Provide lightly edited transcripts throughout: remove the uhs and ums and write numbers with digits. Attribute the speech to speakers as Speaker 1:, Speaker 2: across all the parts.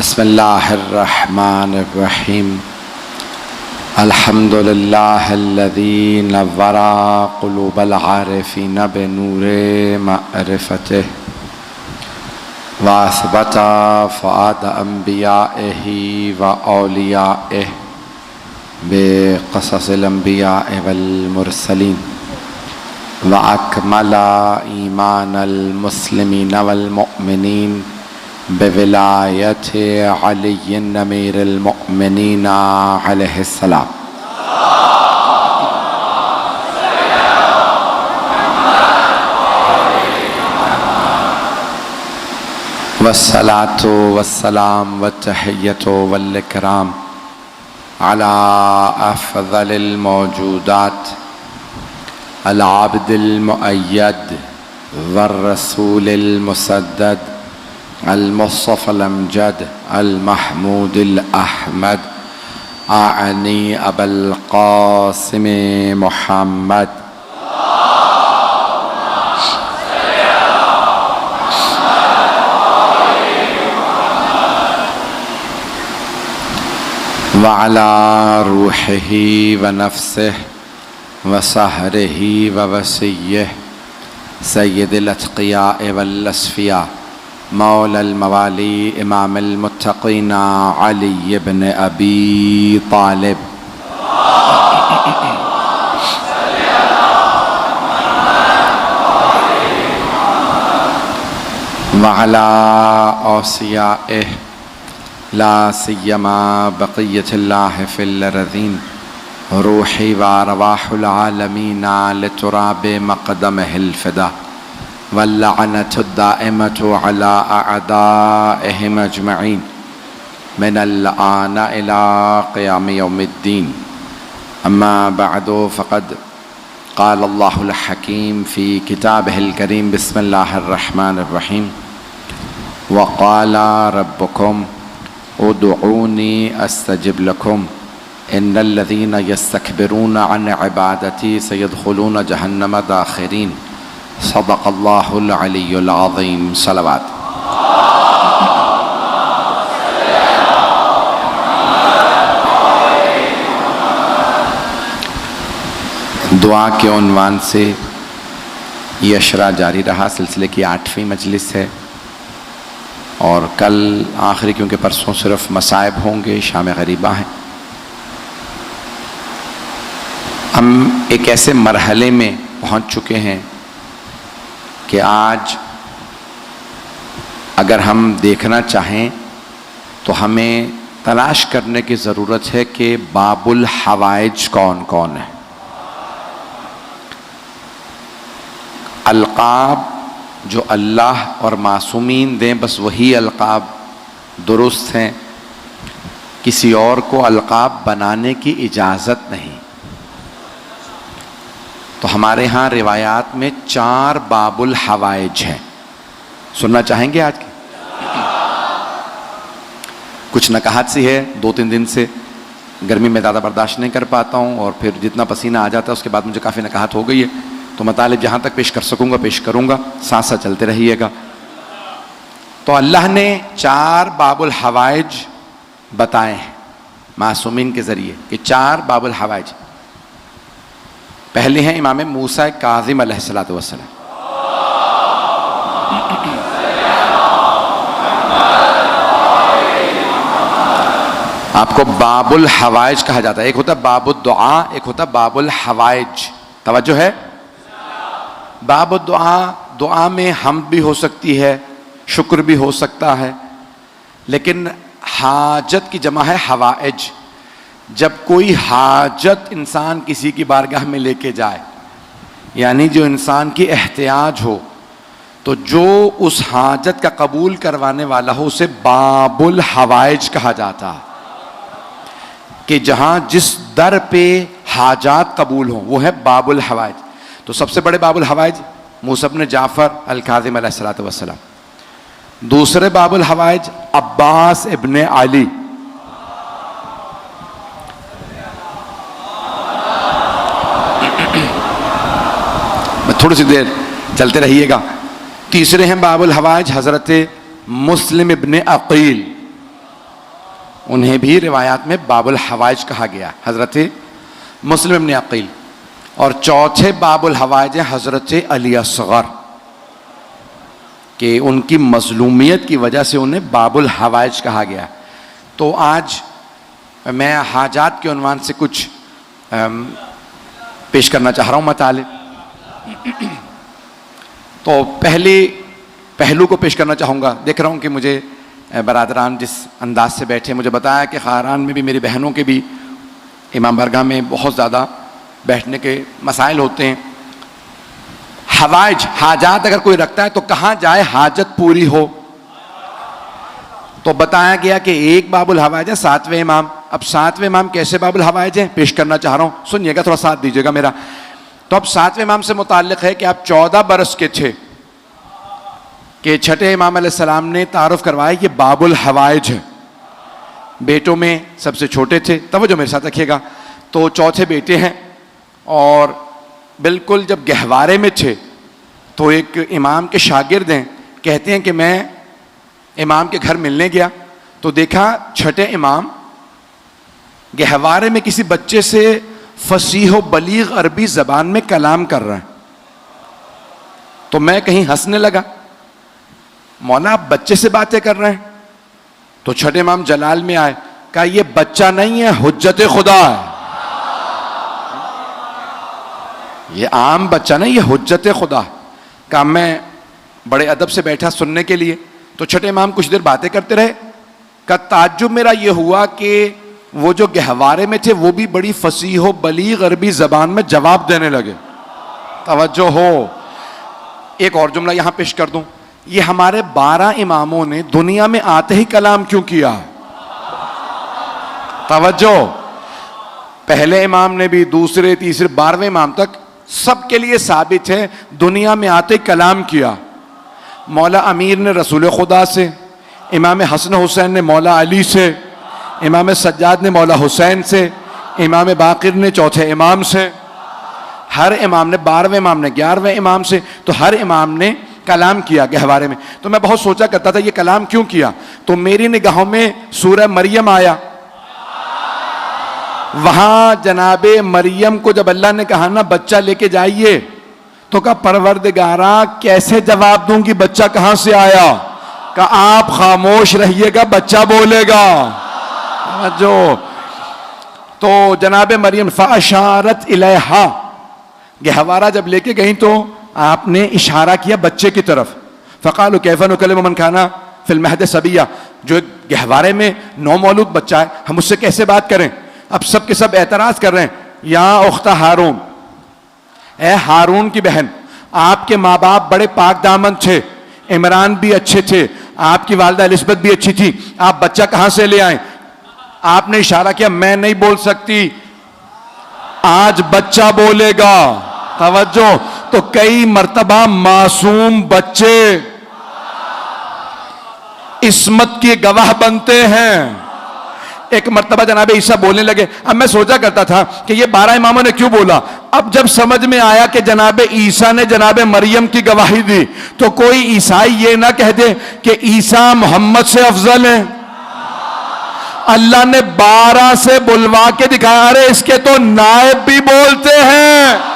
Speaker 1: बिस्मिल्लाहिर्रहमानिर्रहीम। अल्हम्दुलिल्लाहिल्लज़ी नव्वरा क़ुलूबल आरिफ़ीन बिनूरे मअरिफ़तिह व असबता फ़ुआद अंबियाइही व औलियाइह बिक़ससिल अंबियाइ वल मुरसलीन व अकमला ईमानल मुस्लिमीन वल मुअमिनीन बिविलायत अलीय्यिन अमीरुल मुअमिनीन अलैहिस्सलाम। वस्सलातु वस्सलाम वत्तहिय्यतु वल इकराम अला अफ़ज़लिल मौजूदात अल आब्दिल मुअय्यद वर रसूलिल मुसद्दद अल मुस्तफ़ल अमजद अल महमूदिल अहमद आनी अबुल क़ासिम मुहम्मद व अला रूहिही व नफ्सिही व सहरिही व वसिय्यिही सय्यिदिल अत्क़ियाए वल अस्फ़िया मौलल मवाली इमामुल मुत्तक़ीन अली इब्न अबी तालिब व अला औसियाइह ला सिय्यमा बक़िय्यतुल्लाहि फिल अर्ज़ीन रूही व अरवाहुल आलमीन लितुराबि मक़दमिहिल फ़िदा वल्लअनतु दाइमतु अला अअदाइहिम अजमईन मिनल आन इला क़ियाम यौमिद्दीन। अम्मा बअदु फ़क़द क़ाल अल्लाहुल हकीम फ़ी किताबिहिल करीम बिस्मिल्लाहिर्रहमानिर्रहीम व क़ाला रब्बुकुम उदऊनी अस्तजिब लकुम इन्नल्लज़ीना यस्तकबिरून अन इबादती सयदखुलून जहन्नम दाखिरीन। सदक़ल्लाहुल अलीयुल अज़ीम। सलावत। दुआ के उन्वान से ये अशरा जारी रहा। सिलसिले की 8वीं मजलिस है और कल आखिरी, क्योंकि परसों सिर्फ मसाइब होंगे, शाम गरीबा है। हम एक ऐसे मरहले में पहुंच चुके हैं कि आज अगर हम देखना चाहें तो हमें तलाश करने की ज़रूरत है कि बाबुल हवाइज कौन कौन है। अलक़ाब जो अल्लाह और मासूमीन दें, बस वही अलक़ाब दुरुस्त हैं। किसी और को अलक़ाब बनाने की इजाज़त नहीं। तो हमारे यहाँ रिवायात में 4 बाबुल हवाइज हैं। सुनना चाहेंगे आज की? कुछ नकाहत सी है, 2-3 दिन से गर्मी में ज़्यादा बर्दाश्त नहीं कर पाता हूँ और फिर जितना पसीना आ जाता है उसके बाद मुझे काफ़ी नकाहत हो गई है। तो मतलब जहाँ तक पेश कर सकूँगा पेश करूँगा, साथ साथ चलते रहिएगा। तो अल्लाह ने 4 बाबुल हवाइज बताए हैं मासूमीन के ज़रिए कि 4 बाबुल हवाइज। पहले हैं इमाम मूसा काज़िम अलैहिस्सलातु वस्सलाम। आपको बाबुल हवाइज कहा जाता है। एक होता बाबुद दुआ, एक होता बाबुल हवाइज। तवज्जो है। बाबुद दुआ, दुआ में हम्द भी हो सकती है, शुक्र भी हो सकता है, लेकिन हाजत की जमा है हवाइज। जब कोई हाजत इंसान किसी की बारगाह में लेके जाए, यानी जो इंसान की एहतियाज हो, तो जो उस हाजत का कबूल करवाने वाला हो उसे बाबुल हवाइज कहा जाता है। कि जहां जिस दर पे हाजात कबूल हो वो है बाबुल हवाइज। तो सबसे बड़े बाबुल हवाइज मूसा इब्न जाफर अल काज़िम अलैहिस्सलातु वस्सलाम। दूसरे बाबुल हवाइज अब्बास इब्न अली। थोड़ी सी देर चलते रहिएगा। तीसरे हैं बाबुल हवाइज हजरत मुस्लिम इब्न अकील। उन्हें भी रिवायात में बाबुल हवाइज कहा गया, हजरत मुस्लिम इब्न अकील। और चौथे बाबुल हवाइज हैं हजरत अली असगर, कि उनकी मजलूमियत की वजह से उन्हें बाबुल हवाइज कहा गया। तो आज मैं हाजात के उन्वान से कुछ पेश करना चाह रहा हूँ मतालिब। तो पहले पहलू को पेश करना चाहूँगा। देख रहा हूँ कि मुझे बरादरान जिस अंदाज से बैठे, मुझे बताया कि खारान में भी मेरी बहनों के भी इमाम बारगाह में बहुत ज़्यादा बैठने के मसाइल होते हैं। हवाइज हाजात अगर कोई रखता है तो कहाँ जाए हाजत पूरी हो। तो बताया गया कि एक बाबुल हवाइज है, सातवें इमाम। अब सातवें इमाम कैसे बाबुल हवाइज हैं पेश करना चाह रहा हूँ, सुनिएगा, थोड़ा साथ दीजिएगा मेरा। तो अब सातवें इमाम से मुताल्लिक है कि आप 14 बरस के थे कि छठे इमाम अलैहिस्सलाम ने तारुफ करवाया ये बाबुल हवाइज है। बेटों में सबसे छोटे थे, तवज्जो मेरे साथ रखिएगा। तो चौथे बेटे हैं और बिल्कुल जब गहवारे में थे तो एक इमाम के शागिर्द हैं, कहते हैं कि मैं इमाम के घर मिलने गया तो देखा छठे इमाम गहवारे में किसी बच्चे से फसीह बलीग अरबी ज़बान में कलाम कर रहे हैं। तो मैं कहीं हंसने लगा, मौला आप बच्चे से बातें कर रहे हैं? तो छठे इमाम जलाल में आए, कहा ये बच्चा नहीं है, हुज्जत खुदा है। ये आम बच्चा नहीं, ये हुज्जत खुदा। कहा मैं बड़े अदब से बैठा सुनने के लिए। तो छठे इमाम कुछ देर बातें करते रहे। का ताज्जुब मेरा ये हुआ कि वो जो गहवारे में थे वो भी बड़ी फसीह बलीग अरबी ज़बान में जवाब देने लगे। तवज्जो हो, एक और जुमला यहां पेश कर दूं, ये हमारे 12 इमामों ने दुनिया में आते ही कलाम क्यों किया? तवज्जो, पहले इमाम ने भी, दूसरे तीसरे 12वें इमाम तक सबके लिए साबित है दुनिया में आते कलाम किया। मौला अमीर ने रसूल खुदा से, इमाम हसन हुसैन ने मौला अली से, इमाम सज्जाद ने मौला हुसैन से, इमाम बाकिर ने चौथे इमाम से, हर इमाम ने, 12वें इमाम ने 11वें इमाम से, तो हर इमाम ने कलाम किया गहवारे में। तो मैं बहुत सोचा करता था ये कलाम क्यों किया। तो मेरी निगाहों में सूरह मरियम आया। वहां जनाबे मरियम को जब अल्लाह ने कहा ना बच्चा लेके जाइए, तो कहा परवरदिगारा कैसे जवाब दूंगी, बच्चा कहां से आया? कहा आप खामोश रहिएगा, बच्चा बोलेगा। जो तो जनाबे मरियम फाशारत इलैहा, गहवारा जब लेके गई तो आपने इशारा किया बच्चे की तरफ। फ़क़ालू कैफ़ा नुकल्लिमु मन काना फ़िल महद सबिया, जो एक गहवारे में नौमौलूद बच्चा है, हम उससे कैसे बात करें? अब सब के सब एतराज कर रहे हैं, या उख्ता हारून, ए हारून की बहन, आपके माँ बाप बड़े पाक दामन थे, इमरान भी अच्छे थे, आपकी वालिदा एलिज़ाबेथ भी अच्छी थी, आप बच्चा कहां से ले आए? आपने इशारा किया मैं नहीं बोल सकती, आज बच्चा बोलेगा। तवज्जो, तो कई मर्तबा मासूम बच्चे इस्मत के गवाह बनते हैं। एक मर्तबा जनाबे ईसा बोलने लगे। अब मैं सोचा करता था कि ये 12 इमामों ने क्यों बोला। अब जब समझ में आया कि जनाबे ईसा ने जनाबे मरियम की गवाही दी, तो कोई ईसाई ये ना कह दे कि ईसा मोहम्मद से अफजल है। अल्लाह ने 12 से बुलवा के दिखाया, अरे इसके तो नायब भी बोलते हैं।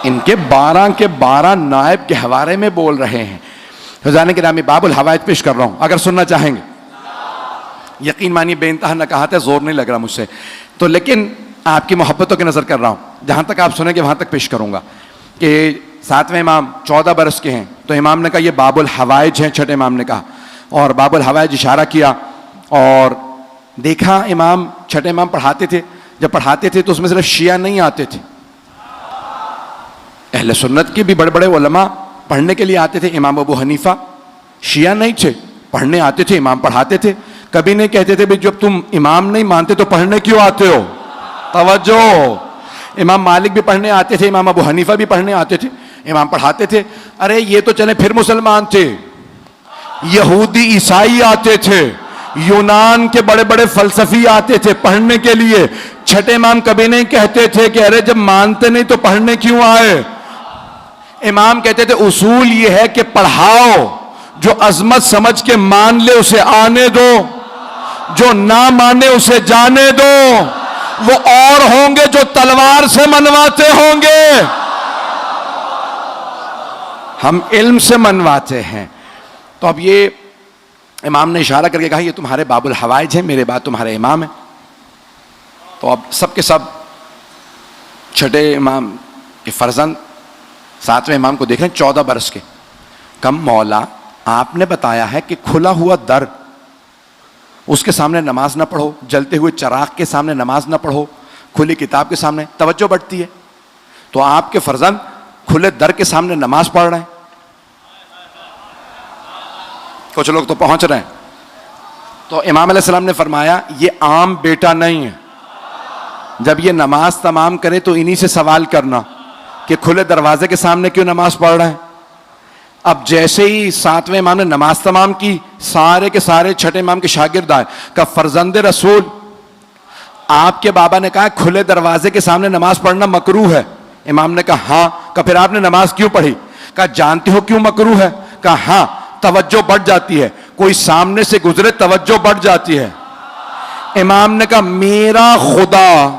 Speaker 1: इनके 12 के 12 नायब गहवारे में बोल रहे हैं। जाने के नाम में बाबुल हवाइज पेश कर रहा हूं, अगर सुनना चाहेंगे। यकीन मानिए बेइंतहा न कहा था, जोर नहीं लग रहा मुझसे तो, लेकिन आपकी मोहब्बतों की नजर कर रहा हूं। जहां तक आप सुनेंगे वहां तक पेश करूंगा कि 7वें इमाम 14 बरस के हैं, तो इमाम ने कहा ये बाबुल हवाइज हैं। छठे इमाम ने कहा, और बाबुल हवाइज इशारा किया और देखा इमाम, छठे इमाम पढ़ाते थे। जब पढ़ाते थे तो उसमें सिर्फ शिया नहीं आते थे, अहले सुन्नत के भी बड़े बड़े उलमा पढ़ने के लिए आते थे। इमाम अबू हनीफा शिया नहीं थे, पढ़ने आते थे, इमाम पढ़ाते थे। कभी नहीं कहते थे भाई जब तुम इमाम नहीं मानते तो पढ़ने क्यों आते हो। तवज्जो, इमाम मालिक भी पढ़ने आते थे, इमाम अबू हनीफा भी पढ़ने आते थे, इमाम पढ़ाते थे। अरे ये तो चले फिर मुसलमान थे, यहूदी ईसाई आते थे, यूनान के बड़े बड़े फलसफी आते थे पढ़ने के लिए। छठे इमाम कभी नहीं कहते थे कि अरे जब मानते नहीं तो पढ़ने क्यों आए। इमाम कहते थे उसूल ये है कि पढ़ाओ, जो अजमत समझ के मान ले उसे आने दो, जो ना माने उसे जाने दो। वो और होंगे जो तलवार से मनवाते होंगे, हम इल्म से मनवाते हैं। तो अब ये इमाम ने इशारा करके कहा ये तुम्हारे बाबुल हवाइज हैं, मेरे बाद तुम्हारे इमाम हैं। तो अब सब के सब छठे इमाम के फर्जंद सातवें इमाम को देख रहे हैं 14 बरस के। कम मौला, आपने बताया है कि खुला हुआ दर, उसके सामने नमाज ना पढ़ो, जलते हुए चिराग के सामने नमाज ना पढ़ो, खुली किताब के सामने तवज्जो बढ़ती है। तो आपके फर्जंद खुले दर के सामने नमाज पढ़ रहे हैं। कुछ लोग तो पहुंच रहे हैं। तो इमाम अलैहिस्सलाम ने फरमाया ये आम बेटा नहीं है, जब ये नमाज तमाम करे तो इन्हीं से सवाल करना कि खुले दरवाजे के सामने क्यों नमाज पढ़ रहे हैं। अब जैसे ही सातवें इमाम ने नमाज तमाम की, सारे के सारे छठे इमाम के शागिर्द आए, का फर्जंद रसूल, आपके बाबा ने कहा खुले दरवाजे के सामने नमाज पढ़ना मकरूह है। इमाम ने कहा हाँ। का फिर आपने नमाज क्यों पढ़ी? कहा जानते हो क्यों मकरूह है? कहा हाँ, तवज्जो बढ़ जाती है, कोई सामने से गुजरे तवज्जो बढ़ जाती है। इमाम ने कहा मेरा खुदा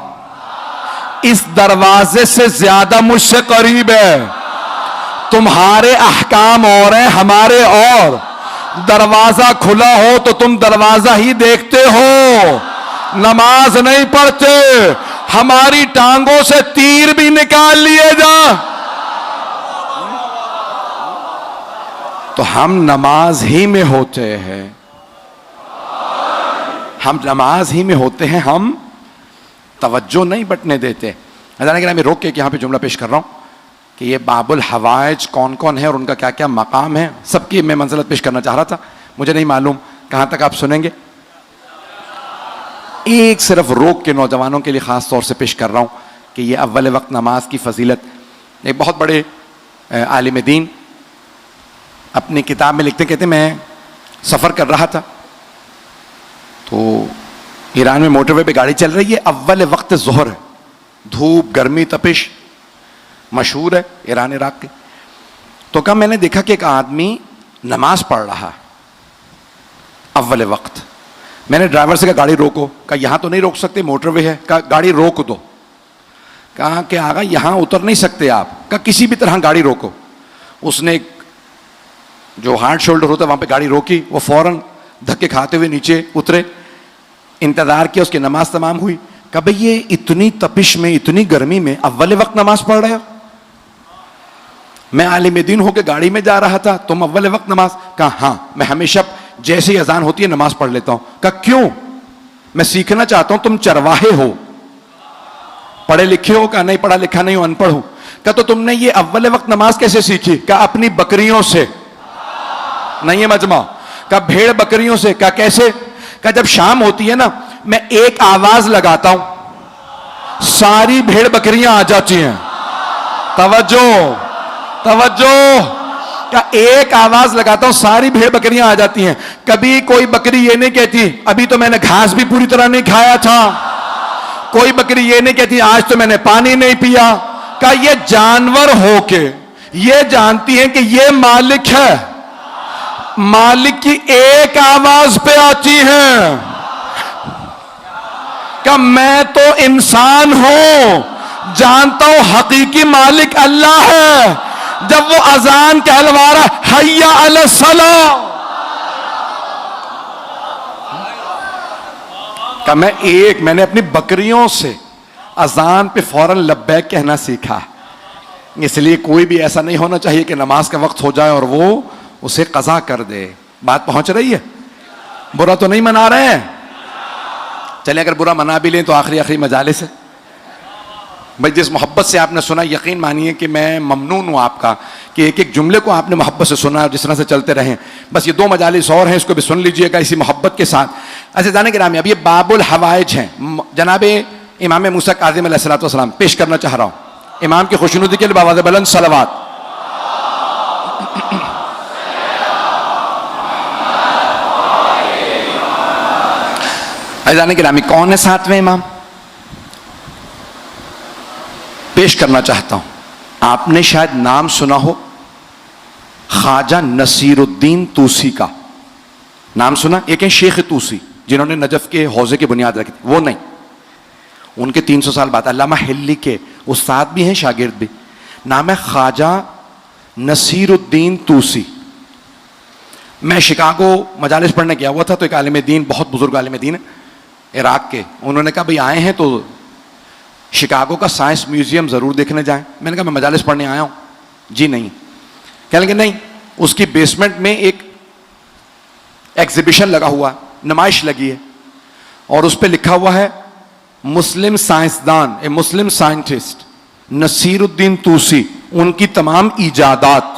Speaker 1: इस दरवाजे से ज्यादा मुझसे करीब है, तुम्हारे अहकाम और हैं, हमारे और। दरवाजा खुला हो तो तुम दरवाजा ही देखते हो, नमाज नहीं पढ़ते। हमारी टांगों से तीर भी निकाल लिए जा, तो हम नमाज ही में होते हैं, हम नमाज ही में होते हैं, हम तवज्जो नहीं बटने देते। मैं रोक के यहां पे जुमला पेश कर रहा हूं कि ये बाबुल हवाइज कौन कौन है और उनका क्या क्या मकाम है, सबकी मैं मंजिलत पेश करना चाह रहा था। मुझे नहीं मालूम कहां तक आप सुनेंगे। एक सिर्फ रोक के नौजवानों के लिए खास तौर से पेश कर रहा हूं कि ये अव्वल वक्त नमाज की फजीलत। एक बहुत बड़े आलिम दीन अपनी किताब में लिखते, कहते मैं सफ़र कर रहा था तो ईरान में मोटरवे पे गाड़ी चल रही है, अव्वल वक्त ज़ोहर है, धूप गर्मी तपिश मशहूर है ईरान इराक के। तो कहा मैंने देखा कि एक आदमी नमाज पढ़ रहा है अव्वल वक्त। मैंने ड्राइवर से कहा गाड़ी रोको। कहा यहां तो नहीं रोक सकते, मोटरवे है। कहा गाड़ी रोक दो। कहा कि आगा यहां उतर नहीं सकते आप। कहा किसी भी तरह गाड़ी रोको। उसने जो हार्ड शोल्डर होता है वहां पे गाड़ी रोकी, वो फौरन धक्के खाते हुए नीचे उतरे, इंतजार किया, उसकी नमाज तमाम हुई। कहा भाई ये इतनी तपिश में, इतनी गर्मी में अव्वल वक्त नमाज पढ़ रहे हो? मैं आलिम दीन होकर गाड़ी में जा रहा था, तुम अव्वल वक्त नमाज? कहा हाँ, मैं हमेशा जैसे ही अजान होती है नमाज पढ़ लेता हूं। कहा क्यों? मैं सीखना चाहता हूं, तुम चरवाहे हो, पढ़े लिखे हो? कहा नहीं, पढ़ा लिखा नहीं हो, अनपढ़ हूं। कहा तो तुमने ये अव्वल वक्त नमाज कैसे सीखी? कहा अपनी बकरियों से। नहीं है मजमा? कहा भेड़ बकरियों से। कहा कैसे? कहा जब शाम होती है ना, मैं एक आवाज लगाता हूं, सारी भेड़ बकरियां आ जाती हैं। तवज्जो तवज्जो। क्या एक आवाज लगाता हूं, सारी भेड़ बकरियां आ जाती हैं। कभी कोई बकरी ये नहीं कहती अभी तो मैंने घास भी पूरी तरह नहीं खाया था। कोई बकरी ये नहीं कहती आज तो मैंने पानी नहीं पिया। क्या ये जानवर होके ये जानती हैं कि ये मालिक है, मालिक की एक आवाज पे आती हैं। क्या मैं तो इंसान हूं, जानता हूं हकीकी मालिक अल्लाह है। जब वो अजान कहलवा रहा हय्या अला सलाह, क्या मैंने अपनी बकरियों से अजान पे फौरन लब्बैक कहना सीखा। इसलिए कोई भी ऐसा नहीं होना चाहिए कि नमाज का वक्त हो जाए और वो उसे कज़ा कर दे। बात पहुंच रही है? बुरा तो नहीं मना रहे हैं? चले अगर बुरा मना भी लें तो आखिरी मजालिस है भाई। जिस मोहब्बत से आपने सुना, यकीन मानिए कि मैं ममनून हूं आपका कि एक एक जुमले को आपने मोहब्बत से सुना और जिस तरह से चलते रहें। बस ये 2 मजालिस और हैं, इसको भी सुन लीजिएगा इसी मोहब्बत के साथ। अच्छा जाने के नाम, अब ये बाबुल हवाइज हैं, जनाब इमाम मूसा काज़िम अलैहिस्सलाम पेश करना चाह रहा हूं इमाम की खुशनुदी के लिए बावाज़ बुलंद सलवात। जाने के नामी कौन है सातवें इमाम? पेश करना चाहता हूं। आपने शायद नाम सुना हो, ख्वाजा नसीरुद्दीन तूसी का नाम सुना? एक है शेख तूसी जिन्होंने नजफ के हौजे की बुनियाद रखी थी, वो नहीं, उनके 300 साल बाद। अल्लामा हिल्ली के उस्ताद भी हैं, शागिर्द भी। नाम है ख्वाजा नसीरुद्दीन तूसी। मैं शिकागो मजालिस पढ़ने गया हुआ था, तो एक आलिम दीन, बहुत बुजुर्ग आलिम दीन है इराक के, उन्होंने कहा भाई आए हैं तो शिकागो का साइंस म्यूजियम जरूर देखने जाएं। मैंने कहा मैं मजालिस पढ़ने आया हूं। जी नहीं। कह लेंगे नहीं, उसकी बेसमेंट में एक एग्जीबिशन लगा हुआ, नुमाइश लगी है, और उस पर लिखा हुआ है मुस्लिम साइंसदान, ए मुस्लिम साइंटिस्ट नसीरुद्दीन तूसी, उनकी तमाम इजादात,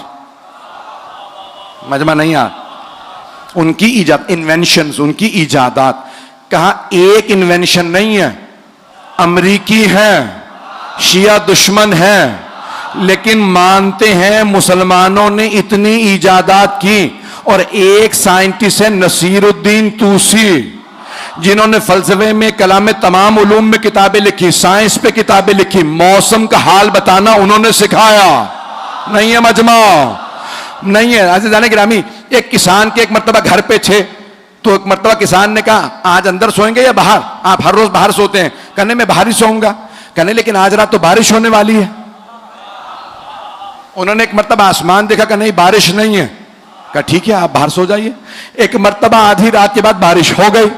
Speaker 1: मजमा नहीं आ, उनकी इजाद, इन्वेंशंस, उनकी इजादात। कहा एक इन्वेंशन नहीं है, अमरीकी है, शिया दुश्मन है, लेकिन मानते हैं मुसलमानों ने इतनी इजादात की। और एक साइंटिस्ट है नसीरुद्दीन तूसी, जिन्होंने फलसफे में, कलाम में, तमाम उलूम में किताबें लिखी, साइंस पे किताबें लिखी, मौसम का हाल बताना उन्होंने सिखाया। नहीं है मजमा, नहीं है। ऐसे जाने गिरामी, एक किसान के एक मर्तबा घर पे थे, तो एक मर्तबा किसान ने कहा आज अंदर सोएंगे या बाहर? आप हर रोज बाहर सोते हैं। कहने मैं बाहर ही सोऊंगा। कहने लेकिन आज रात तो बारिश होने वाली है। उन्होंने एक मर्तबा आसमान देखा कि नहीं बारिश नहीं है। कहा ठीक है आप बाहर सो जाइए। एक मर्तबा आधी रात के बाद बारिश हो गई।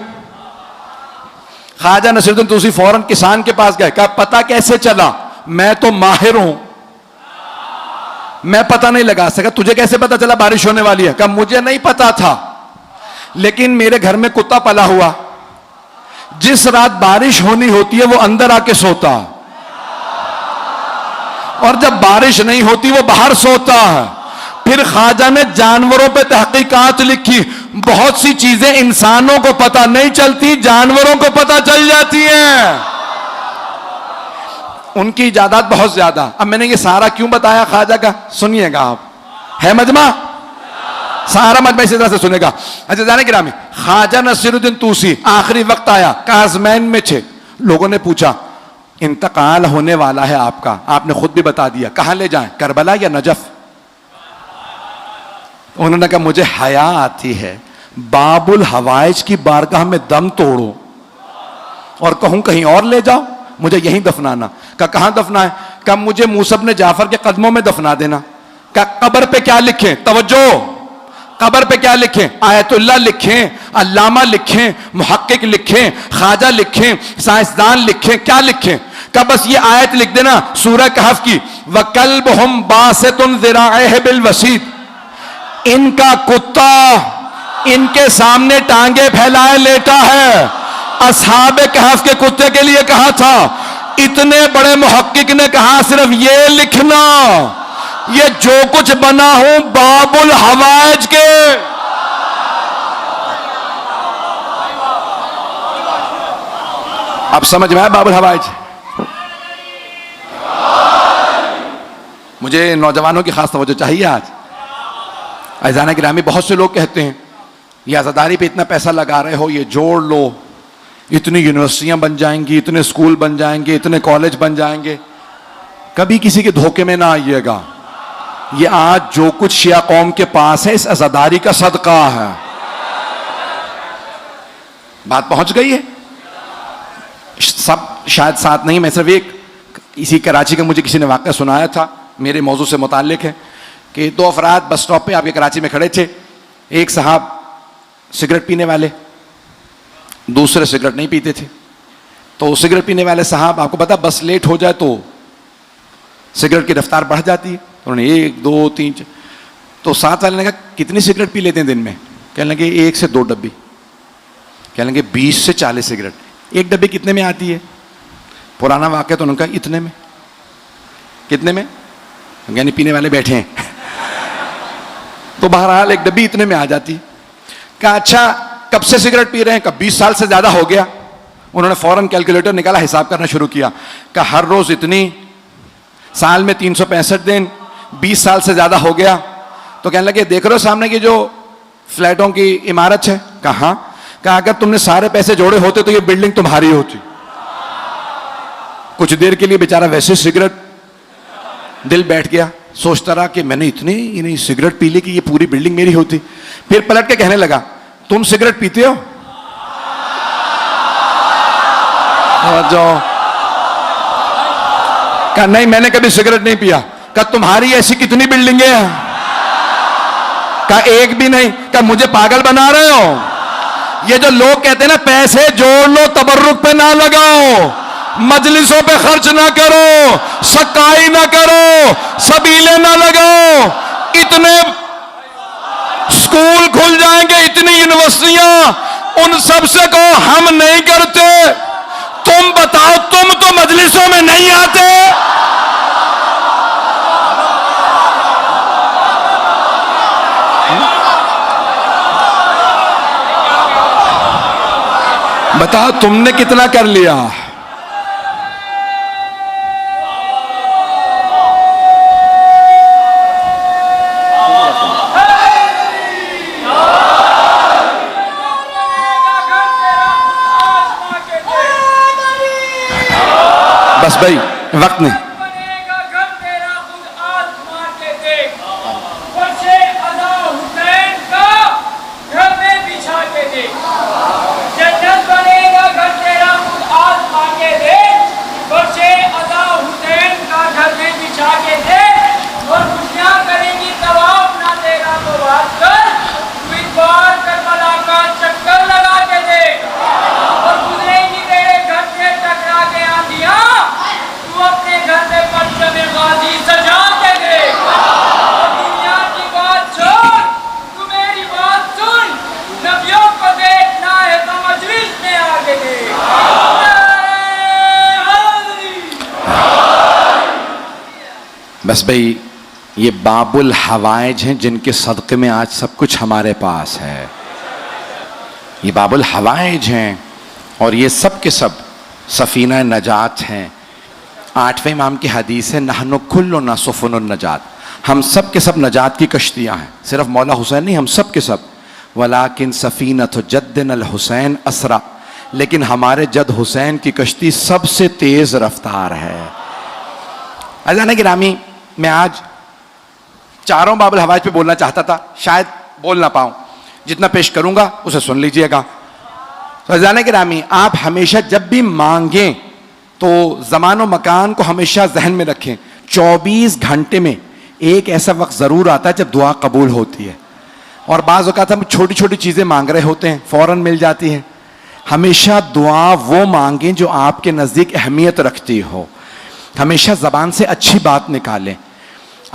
Speaker 1: ख्वाजा नसीरुद्दीन तूसी फौरन किसान के पास गए। कहा पता कैसे चला? मैं तो माहिर हूं, मैं पता नहीं लगा सका। तुझे कैसे पता चला बारिश होने वाली है? कहा मुझे नहीं पता था, लेकिन मेरे घर में कुत्ता पला हुआ, जिस रात बारिश होनी होती है वो अंदर आके सोता, और जब बारिश नहीं होती वो बाहर सोता है। फिर ख्वाजा ने जानवरों पे तहकीकात लिखी। बहुत सी चीजें इंसानों को पता नहीं चलती, जानवरों को पता चल जाती हैं। उनकी इजादात बहुत ज्यादा। अब मैंने ये सारा क्यों बताया ख्वाजा का? सुनिएगा आप, है मजमा, सारा मजमा इसी तरह से सुनेगा। अच्छा जाने गिरामी, ख्वाजा नसीरुद्दीन तूसी आखिरी वक्त आया, काज़मैन में थे। लोगों ने पूछा इंतकाल होने वाला है आपका, आपने खुद भी बता दिया, कहां ले जाएं, करबला या नजफ? उन्होंने कहा मुझे हया आती है बाबुल हवाइज की बारगाह में दम तोड़ो और कहूं कहीं और ले जाओ, मुझे यहीं दफनाना। कहा कहां दफना है? कहा मुझे मूसा इब्न जाफर के कदमों में दफना देना। कहा कब्र पे क्या लिखें? तवज्जो, कब्र पे क्या लिखें? आयतुल्लाह लिखें, अल्लामा लिखें, मुहक्किक लिखें, ख्वाजा लिखें, साइंसदान लिखें, क्या लिखें? कहा बस ये आयत लिख देना सूरह कहफ की, वकल्बुहुम बासितुन ज़िराइहि बिल वसीत, इनका कुत्ता इनके सामने टांगे फैलाए लेटा है। असहाबे कहफ के कुत्ते के लिए कहा था, इतने बड़े मुहक्किक ने कहा सिर्फ ये लिखना, ये जो कुछ बना हूं बाबुल हवाइज के। अब समझ में आया बाबुल हवाइज? मुझे नौजवानों की खास तवज्जो चाहिए आज। अज़ाना गिरामी, बहुत से लोग कहते हैं ये आज़ादारी पे इतना पैसा लगा रहे हो, ये जोड़ लो, इतनी यूनिवर्सिटियां बन जाएंगी, इतने स्कूल बन जाएंगे, इतने कॉलेज बन जाएंगे। कभी किसी के धोखे में ना आइएगा। ये आज जो कुछ शिया कौम के पास है इस आज़ादारी का सदका है। बात पहुंच गई है? सब शायद साथ नहीं, मैं सिर्फ एक, इसी कराची का मुझे किसी ने वाक़या सुनाया था, मेरे मौजू से मुताल्लिक है कि दो अफराद बस स्टॉप पे आपके कराची में खड़े थे। एक साहब सिगरेट पीने वाले, दूसरे सिगरेट नहीं पीते थे। तो सिगरेट पीने वाले साहब, आपको पता बस लेट हो जाए तो सिगरेट की रफ्तार बढ़ जाती है। तो उन्होंने 1 2 3 तो साथ वाले ने कहा कितनी सिगरेट पी लेते हैं दिन में? कहने लगे 1 से 2 डब्बी। कहने लगे 20 से 40 सिगरेट। एक डब्बी कितने में आती है? पुराना वाक़या। तो उन्होंने कहा इतने में। कितने में? यानी पीने वाले बैठे हैं तो बहरहाल एक डब्बी इतने में आ जाती। कहा अच्छा कब से सिगरेट पी रहे हैं? कहा 20 साल से ज्यादा हो गया। उन्होंने फौरन कैलकुलेटर निकाला, हिसाब करना शुरू किया। कहा हर रोज इतनी, साल में 365 दिन, 20 साल से ज्यादा हो गया। तो कहने लगे देख रहे हो सामने की जो फ्लैटों की इमारत है? कहा अगर तुमने सारे पैसे जोड़े होते तो ये बिल्डिंग तुम्हारी होती। कुछ देर के लिए बेचारा वैसे सिगरेट, दिल बैठ गया, सोचता रहा कि मैंने इतनी सिगरेट पी ली कि ये पूरी बिल्डिंग मेरी होती। फिर पलट के कहने लगा, तुम सिगरेट पीते हो? जो कहा नहीं, मैंने कभी सिगरेट नहीं पिया। कहा तुम्हारी ऐसी कितनी बिल्डिंगें हैं? कहा एक भी नहीं। कहा मुझे पागल बना रहे हो? ये जो लोग कहते हैं ना पैसे जोड़ लो तबर्रुक पे ना लगाओ, मजलिसों पे खर्च ना करो, सकाई ना करो, सबीले ना लगाओ, इतने स्कूल खुल जाएंगे, इतनी यूनिवर्सिटियां, उन सब से कहो हम नहीं करते। तुम बताओ, तुम तो मजलिसों में नहीं आते। बताओ तुमने कितना कर लिया? बस भाई वक्त नहीं। बस भाई ये बाबुल हवाइज हैं जिनके सदक़े में आज सब कुछ हमारे पास है। ये बाबुल हवाइज हैं और ये सब के सब सफ़ीना नजात हैं। 8वें इमाम की हदीस है, नहनु कुल्लु नसुफुन नजात, हम सब के सब नजात की कश्तियाँ हैं। सिर्फ मौला हुसैन नहीं, हम सब के सब। वलाकिन सफ़ीनतु जद्दिन अल हुसैन असरा, लेकिन हमारे जद हुसैन की कश्ती सबसे तेज़ रफ्तार है। अज़ान गिरामी, मैं आज चारों बाबुल हवाइज पे बोलना चाहता था, शायद बोल ना पाऊँ। जितना पेश करूँगा उसे सुन लीजिएगा। तो अज़ान गिरामी, आप हमेशा जब भी मांगें तो ज़मान और मकान को हमेशा जहन में रखें। 24 घंटे में एक ऐसा वक्त ज़रूर आता है जब दुआ कबूल होती है, और बाज़ औक़ात हम छोटी छोटी चीज़ें मांग रहे होते हैं, फ़ौरन मिल जाती हैं। हमेशा दुआ वो मांगें जो आपके नज़दीक अहमियत रखती हो। हमेशा ज़बान से अच्छी बात निकालें।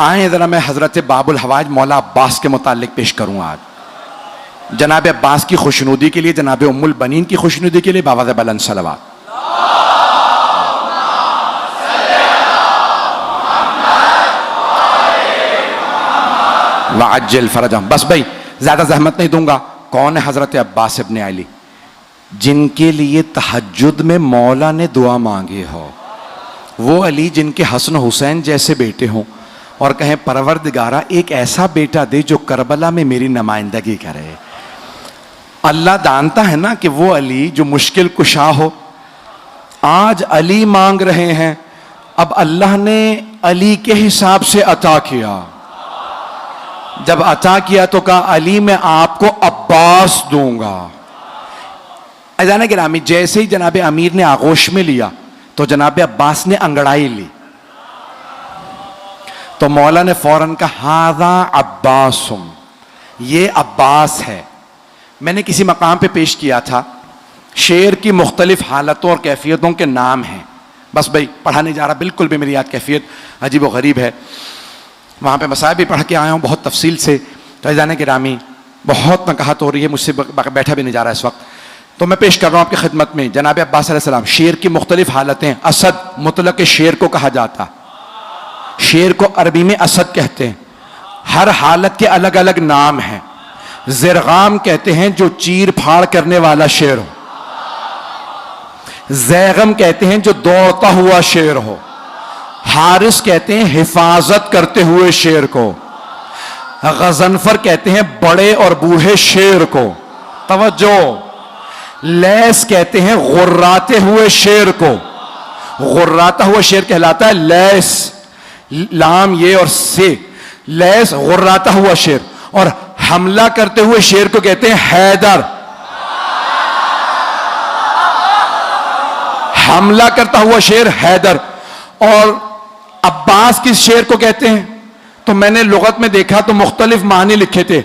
Speaker 1: आए ज़रा मैं हज़रत बाबुल हवाइज मौला अब्बास के मुतालिक पेश करूँ आज। जनाब अब्बास की खुशनुदी के लिए, जनाब उम्मुल बनीन की खुशनुदी के लिए बाबा बुलंद सलवात। वअज्जिल फरजहम। बस भाई ज़्यादा ज़हमत नहीं दूंगा। कौन है हज़रत अब्बास इब्न अली? जिनके लिए तहज्जुद में मौला ने दुआ मांगी हो। वो अली जिनके हसन हुसैन जैसे बेटे हों और कहें परवरदिगारा एक ऐसा बेटा दे जो करबला में मेरी नुमाइंदगी करे। अल्लाह जानता है ना कि वो अली जो मुश्किल कुशा हो। आज अली मांग रहे हैं, अब अल्लाह ने अली के हिसाब से अता किया। जब अता किया तो कहा अली मैं आपको अब्बास दूंगा। अज़ान गिरामी, जैसे ही जनाब अमीर ने आगोश में लिया तो जनाब अब्बास ने अंगड़ाई ली, तो मौला ने फौरन कहा हाज़ा अब्बासुम, ये अब्बास है। मैंने किसी मकाम पे पेश किया था, शेर की मुख्तलिफ हालतों और कैफियतों के नाम हैं। बस भाई पढ़ा नहीं जा रहा, बिल्कुल भी मेरी याद कैफियत अजीब व गरीब है। वहाँ पे मसाइब भी पढ़ के आया हूँ बहुत तफसील से। तो अज़ान गिरामी, बहुत नकाहत हो रही है, मुझसे बैठा भी नहीं जा रहा है इस वक्त, तो मैं पेश कर रहा हूँ आपकी खिदमत में। जनाब अब्बास अलैहिस्सलाम, शेर की मुख्तलिफ हालतें। असद मुतलक शेर को कहा जाता, शेर को अरबी में असद कहते हैं। हर हालत के अलग अलग नाम हैं। ज़िरगाम कहते हैं जो चीर फाड़ करने वाला शेर हो। ज़ैगम कहते हैं जो दौड़ता हुआ शेर हो। हारिस कहते हैं हिफाजत करते हुए शेर को। गज़नफर कहते हैं बड़े और बूढ़े शेर को। तवज्जो। लैस कहते हैं गुर्राते हुए शेर को। गुर्राता हुआ शेर कहलाता है लैस। लाम ये और से, लैस गुर्राता हुआ शेर, और हमला करते हुए शेर को कहते हैं हैदर। हमला करता हुआ शेर हैदर। और अब्बास किस शेर को कहते हैं? तो मैंने लुगत में देखा तो मुख्तलिफ मानी लिखे थे।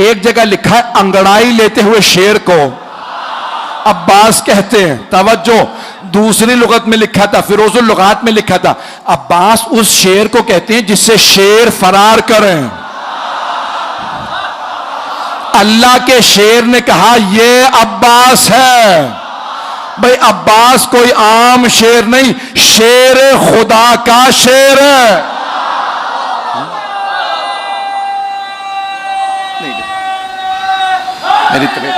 Speaker 1: एक जगह लिखा है अंगड़ाई लेते हुए शेर को अब्बास कहते हैं, तवज्जो। दूसरी लुगत में लिखा था, फिरोजुल लुगात में लिखा था, अब्बास उस शेर को कहते हैं जिससे शेर फरार करें। अल्लाह के शेर ने कहा ये अब्बास है। भाई अब्बास कोई आम शेर नहीं, शेर खुदा का शेर है। मेरी तबीयत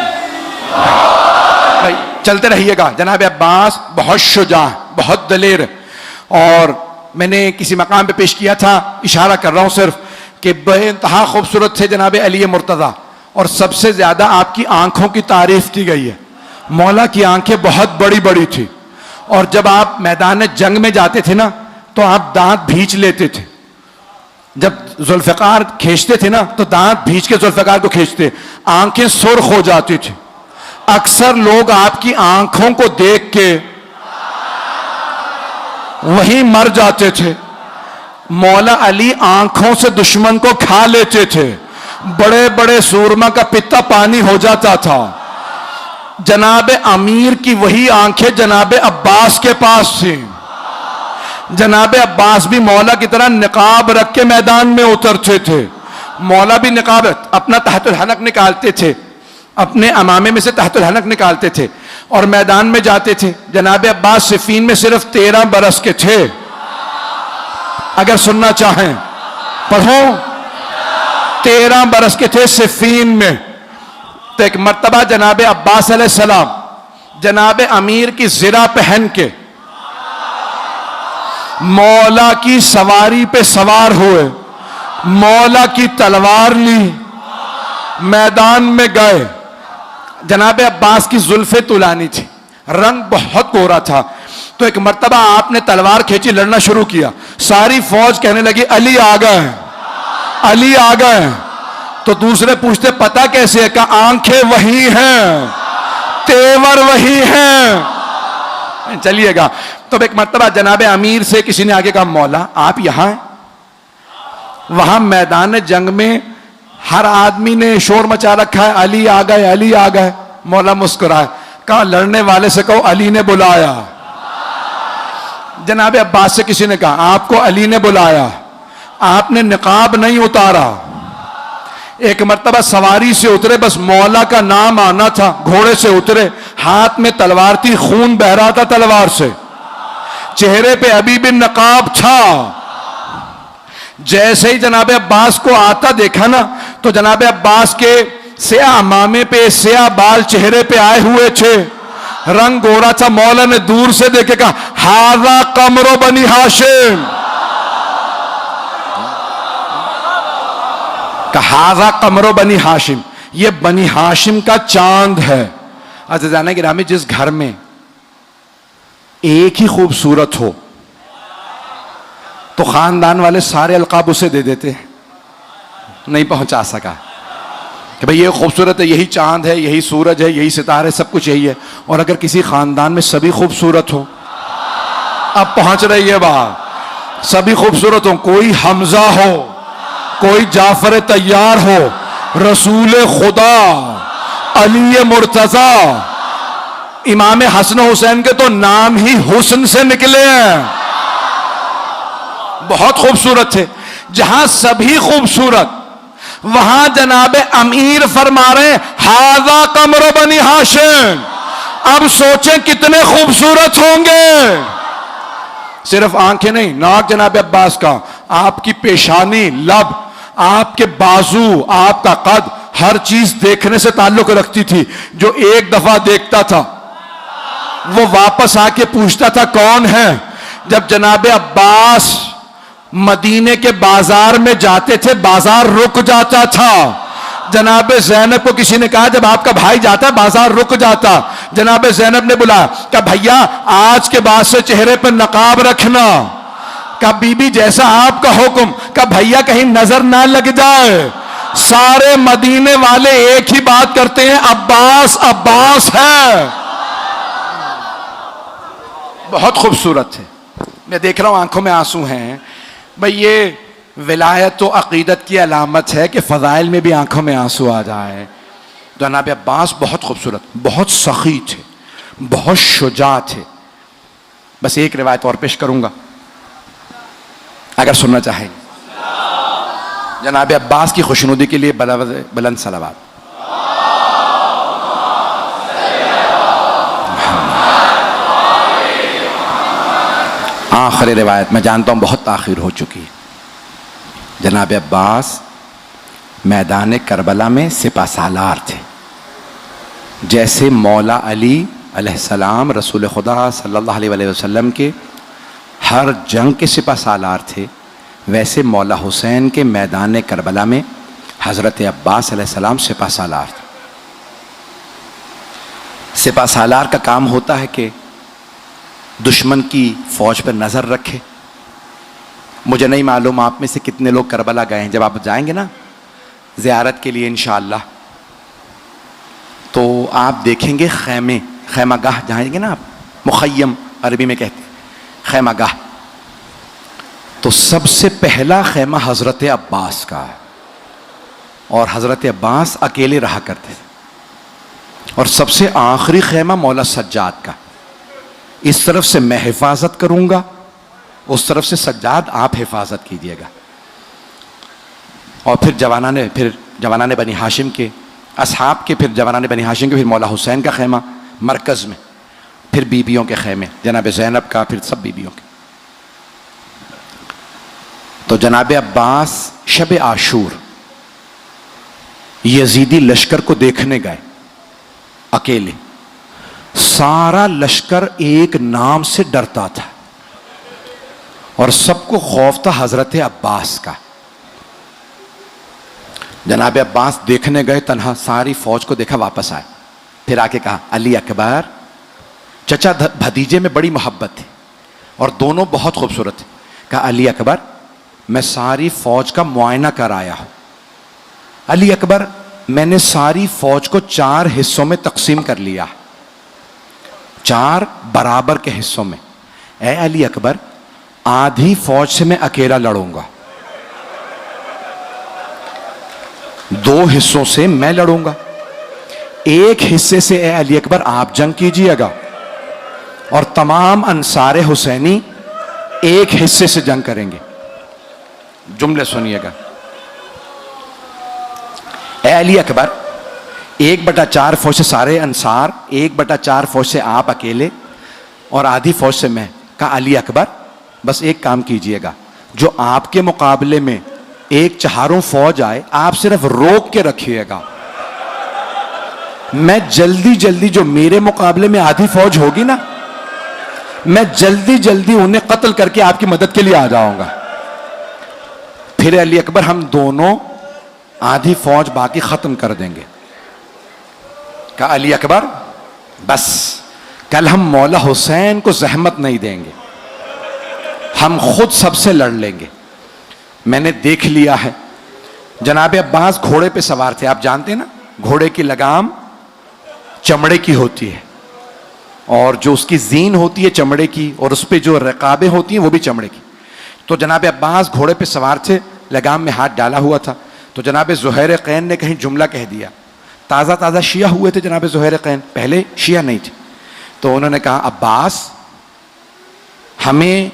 Speaker 1: भाई चलते रहिएगा। जनाब अब्बास बहुत शुजा, बहुत दलेर। और मैंने किसी मकाम पे पेश किया था, इशारा कर रहा हूं सिर्फ, कि बेइंतहा खूबसूरत थे जनाब अली मुर्तज़ा। और सबसे ज्यादा आपकी आंखों की तारीफ की गई है। मौला की आंखें बहुत बड़ी बड़ी थी, और जब आप मैदान जंग में जाते थे ना तो आप दांत भींच लेते थे। जब जुल्फ़िकार खींचते थे ना तो दांत भींच के जुल्फ़िकार को खींचते, आंखें सुर्ख हो जाती थी। अक्सर लोग आपकी आंखों को देख के वहीं मर जाते थे। मौला अली आंखों से दुश्मन को खा लेते थे। बड़े बड़े सूरमा का पित्ता पानी हो जाता था। जनाब अमीर की वही आंखें जनाब अब्बास के पास थी। जनाब अब्बास भी मौला की तरह निकाब रख के मैदान में उतरते थे। मौला भी निकाब अपना तहतुल हनक निकालते थे, अपने अमामे में से तहतुल हनक निकालते थे और मैदान में जाते थे। जनाब अब्बास सिफीन में सिर्फ 13 बरस के थे। अगर सुनना चाहें पढ़ो, 13 बरस के थे सिफीन में। तो एक मर्तबा जनाब अब्बास अलैहिस्सलाम जनाब अमीर की ज़िरा पहन के मौला की सवारी पे सवार हुए, मौला की तलवार ली, मैदान में गए। जनाब अब्बास की जुल्फे तुलानी थी, रंग बहुत गोरा था। तो एक मर्तबा आपने तलवार खींची, लड़ना शुरू किया। सारी फौज कहने लगी अली आ गए, अली आ गए। तो दूसरे पूछते पता कैसे है? कहा आंखें वही हैं, तेवर वही हैं। चलिएगा। तो एक मर्तबा जनाब अमीर से किसी ने आगे कहा मौला आप यहां हैं? वहां मैदान जंग में हर आदमी ने शोर मचा रखा है, अली आ गए, अली आ गए। मौला मुस्कुराए, कहा लड़ने वाले से कहो अली ने बुलाया। जनाब अब्बास से किसी ने कहा आपको अली ने बुलाया, आपने निकाब नहीं उतारा। एक मर्तबा सवारी से उतरे, बस मौला का नाम आना था, घोड़े से उतरे, हाथ में तलवार थी, खून बह रहा था तलवार से, चेहरे पे अभी भी नकाब था। जैसे ही जनाब अब्बास को आता देखा ना तो जनाब अब्बास के स्याह अमामे पे स्याह बाल चेहरे पे आए हुए थे, रंग गोरा था। मौला ने दूर से देखे कहा हाजा कमरो बनी हाशिम, हाजा कमरो बनी हाशिम, ये बनी हाशिम का चांद है। अज़ीज़ाना गिरामी, जिस घर में एक ही खूबसूरत हो तो खानदान वाले सारे अलकाब उसे दे देते, नहीं पहुंचा सका कि भाई ये खूबसूरत है, यही चांद है, यही सूरज है, यही सितारे, सब कुछ यही है। और अगर किसी खानदान में सभी खूबसूरत हो, अब पहुंच रही है बात, सभी खूबसूरत हो, कोई हमजा हो, कोई जाफर तैयार हो, रसूल खुदा अली मुर्तजा, इमाम हसन हुसैन के तो नाम ही हुस्न से निकले हैं, बहुत खूबसूरत थे। जहां सभी खूबसूरत, वहां जनाब अमीर फरमा रहे हाजा कमरो बनी हाशिम। अब सोचें कितने खूबसूरत होंगे। सिर्फ आंखें नहीं, नाक जनाब अब्बास का, आपकी पेशानी, लब, आपके बाजू, आपका कद, हर चीज देखने से ताल्लुक रखती थी। जो एक दफा देखता था वो वापस आके पूछता था कौन है। जब जनाब अब्बास मदीने के बाजार में जाते थे, बाजार रुक जाता था। जनाब ज़ैनब को किसी ने कहा जब आपका भाई जाता बाजार रुक जाता। जनाब ज़ैनब ने बुलाया, कहा भैया आज के बाद से चेहरे पर नकाब रखना। का बीबी जैसा आपका हुक्म, का भैया कहीं नजर ना लग जाए। सारे मदीने वाले एक ही बात करते हैं, अब्बास अब्बास है। बहुत खूबसूरत है। मैं देख रहा हूं आंखों में आंसू हैं। भाई ये विलायत तो अकीदत की अलामत है कि फ़ज़ाइल में भी आंखों में आंसू आ जाए। जनाब अब्बास बहुत खूबसूरत, बहुत सखी थे, बहुत शुजा थे। बस एक रिवायत और पेश करूंगा अगर सुनना चाहें। जनाब अब्बास की खुशनुदी के लिए बुलंद सलावत। आखिरी रिवायत मैं जानता हूं बहुत आखिर हो चुकी है। जनाब अब्बास मैदान करबला में सिपासालार थे। जैसे मौला अली अलैहिस्सलाम रसूल खुदा सल्लल्लाहु अलैहि वसल्लम के हर जंग के सिपासालार थे, वैसे मौला हुसैन के मैदान करबला में हज़रत अब्बास अलैहिस्सलाम सिपासालार थे। सिपासालार का काम होता है कि दुश्मन की फौज पर नजर रखे। मुझे नहीं मालूम आप में से कितने लोग करबला गए हैं। जब आप जाएंगे ना ज़ियारत के लिए इंशाअल्लाह, तो आप देखेंगे खैमे, खैमागाह जाएंगे ना आप, मुखय्यम अरबी में कहते हैं खैमागाह। तो सबसे पहला खैमा हज़रत अब्बास का है और हज़रत अब्बास अकेले रहा करते थे। और सबसे आखिरी खैमा मौला सज्जाद का। इस तरफ से मैं हिफाजत करूंगा, उस तरफ से सज्जाद आप हिफाजत कीजिएगा। और फिर जवानाने बनी हाशिम के असहाब के, फिर जवानाने बनी हाशिम के, फिर मौला हुसैन का खैमा मरकज़ में, फिर बीबियों के खैमे, जनाब ज़ैनब का, फिर सब बीबियों के। तो जनाब अब्बास शब आशूर यजीदी लश्कर को देखने गए अकेले। सारा लश्कर एक नाम से डरता था और सबको खौफ था हजरत अब्बास का। जनाब अब्बास देखने गए तन्हा, सारी फौज को देखा, वापस आए। फिर आके कहा अली अकबर। चचा भतीजे में बड़ी मोहब्बत थी और दोनों बहुत खूबसूरत थे। कहा अली अकबर मैं सारी फौज का मुआयना कर आया हूं। अली अकबर मैंने सारी फौज को 4 हिस्सों में तकसीम कर लिया, 4 बराबर के हिस्सों में। ए अली अकबर आधी फौज से मैं अकेला लड़ूंगा, 2 हिस्सों से मैं लड़ूंगा, 1 हिस्से से ए अली अकबर आप जंग कीजिएगा और तमाम अंसारे हुसैनी 1 हिस्से से जंग करेंगे। जुमले सुनिएगा। ए अली अकबर 1/4 फौज से सारे अंसार, 1/4 फौज से आप अकेले और आधी फौज से मैं। कहा अली अकबर बस एक काम कीजिएगा, जो आपके मुकाबले में 1/4 फौज आए आप सिर्फ रोक के रखिएगा। मैं जल्दी जल्दी जो मेरे मुकाबले में आधी फौज होगी ना, मैं जल्दी जल्दी उन्हें कत्ल करके आपकी मदद के लिए आ जाऊंगा। फिर अली अकबर हम दोनों आधी फौज बाकी खत्म कर देंगे। कहा अली अकबर बस कल हम मौला हुसैन को जहमत नहीं देंगे, हम खुद सबसे लड़ लेंगे। मैंने देख लिया है। जनाब अब्बास घोड़े पे सवार थे। आप जानते हैं ना घोड़े की लगाम चमड़े की होती है और जो उसकी जीन होती है चमड़े की, और उस पर जो रकाबें होती हैं वो भी चमड़े की। तो जनाब अब्बास घोड़े पे सवार थे, लगाम में हाथ डाला हुआ था। तो जनाब ज़ुहैर क़ैन ने कहीं जुमला कह दिया। ताज़ा ताज़ा शिया हुए थे जनाब ज़ुहैर क़ैन, पहले शिया नहीं थे। तो उन्होंने कहा अब्बास हमें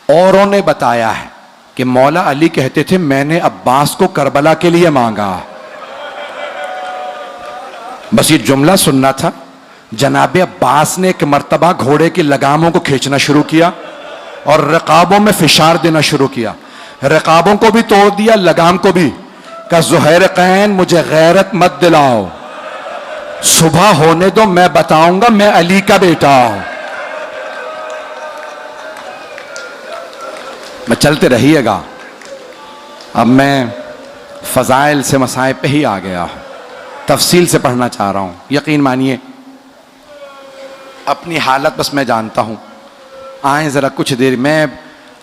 Speaker 1: औरों ने बताया है कि मौला अली कहते थे मैंने अब्बास को करबला के लिए मांगा। बस ये जुमला सुनना था। जनाब अब्बास ने एक मर्तबा घोड़े की लगामों को खींचना शुरू किया और रकाबों में फिशार देना शुरू किया। रकाबों को भी तोड़ दिया, लगाम को भी। का ज़ुहैर क़ैन मुझे गैरत मत दिलाओ, सुबह होने दो, मैं बताऊंगा मैं अली का बेटा हूं। मैं चलते रहिएगा। अब मैं फ़ज़ाइल से मसाइब पे ही आ गया हूं, तफसील से पढ़ना चाह रहा हूं। यकीन मानिए अपनी हालत बस मैं जानता हूं। आए ज़रा कुछ देर, मैं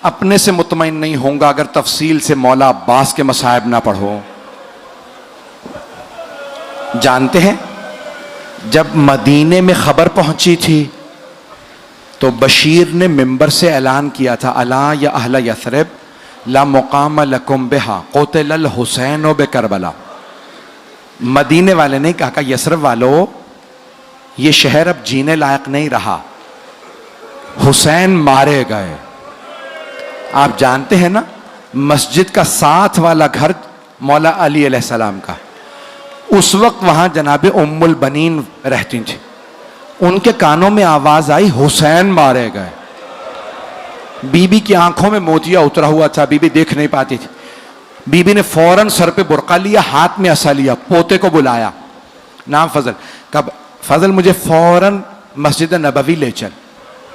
Speaker 1: अपने से मुतमईन नहीं होऊंगा अगर तफसील से मौला अब्बास के मसाइब ना पढ़ो। जानते हैं जब मदीने में खबर पहुंची थी तो बशीर ने मिंबर से ऐलान किया था, अला या अहला यथरिब ला मुकाम लकुम बिहा क़ुतिल हुसैन बे करबला। मदीने वाले ने कहा, यसरब वालों ये शहर अब जीने लायक नहीं रहा, हुसैन मारे गए। आप जानते हैं ना मस्जिद का साथ वाला घर मौला अली अलैहिस्सलाम का, उस वक्त वहां जनाबे उम्मुल बनीन रहती थी। उनके कानों में आवाज आई हुसैन मारे गए। बीबी की आंखों में मोतिया उतरा हुआ था, बीबी देख नहीं पाती थी। बीबी ने फौरन सर पे बुरका लिया, हाथ में असा लिया, पोते को बुलाया, नाम फजल। कब फजल मुझे फौरन मस्जिद नबवी ले चल।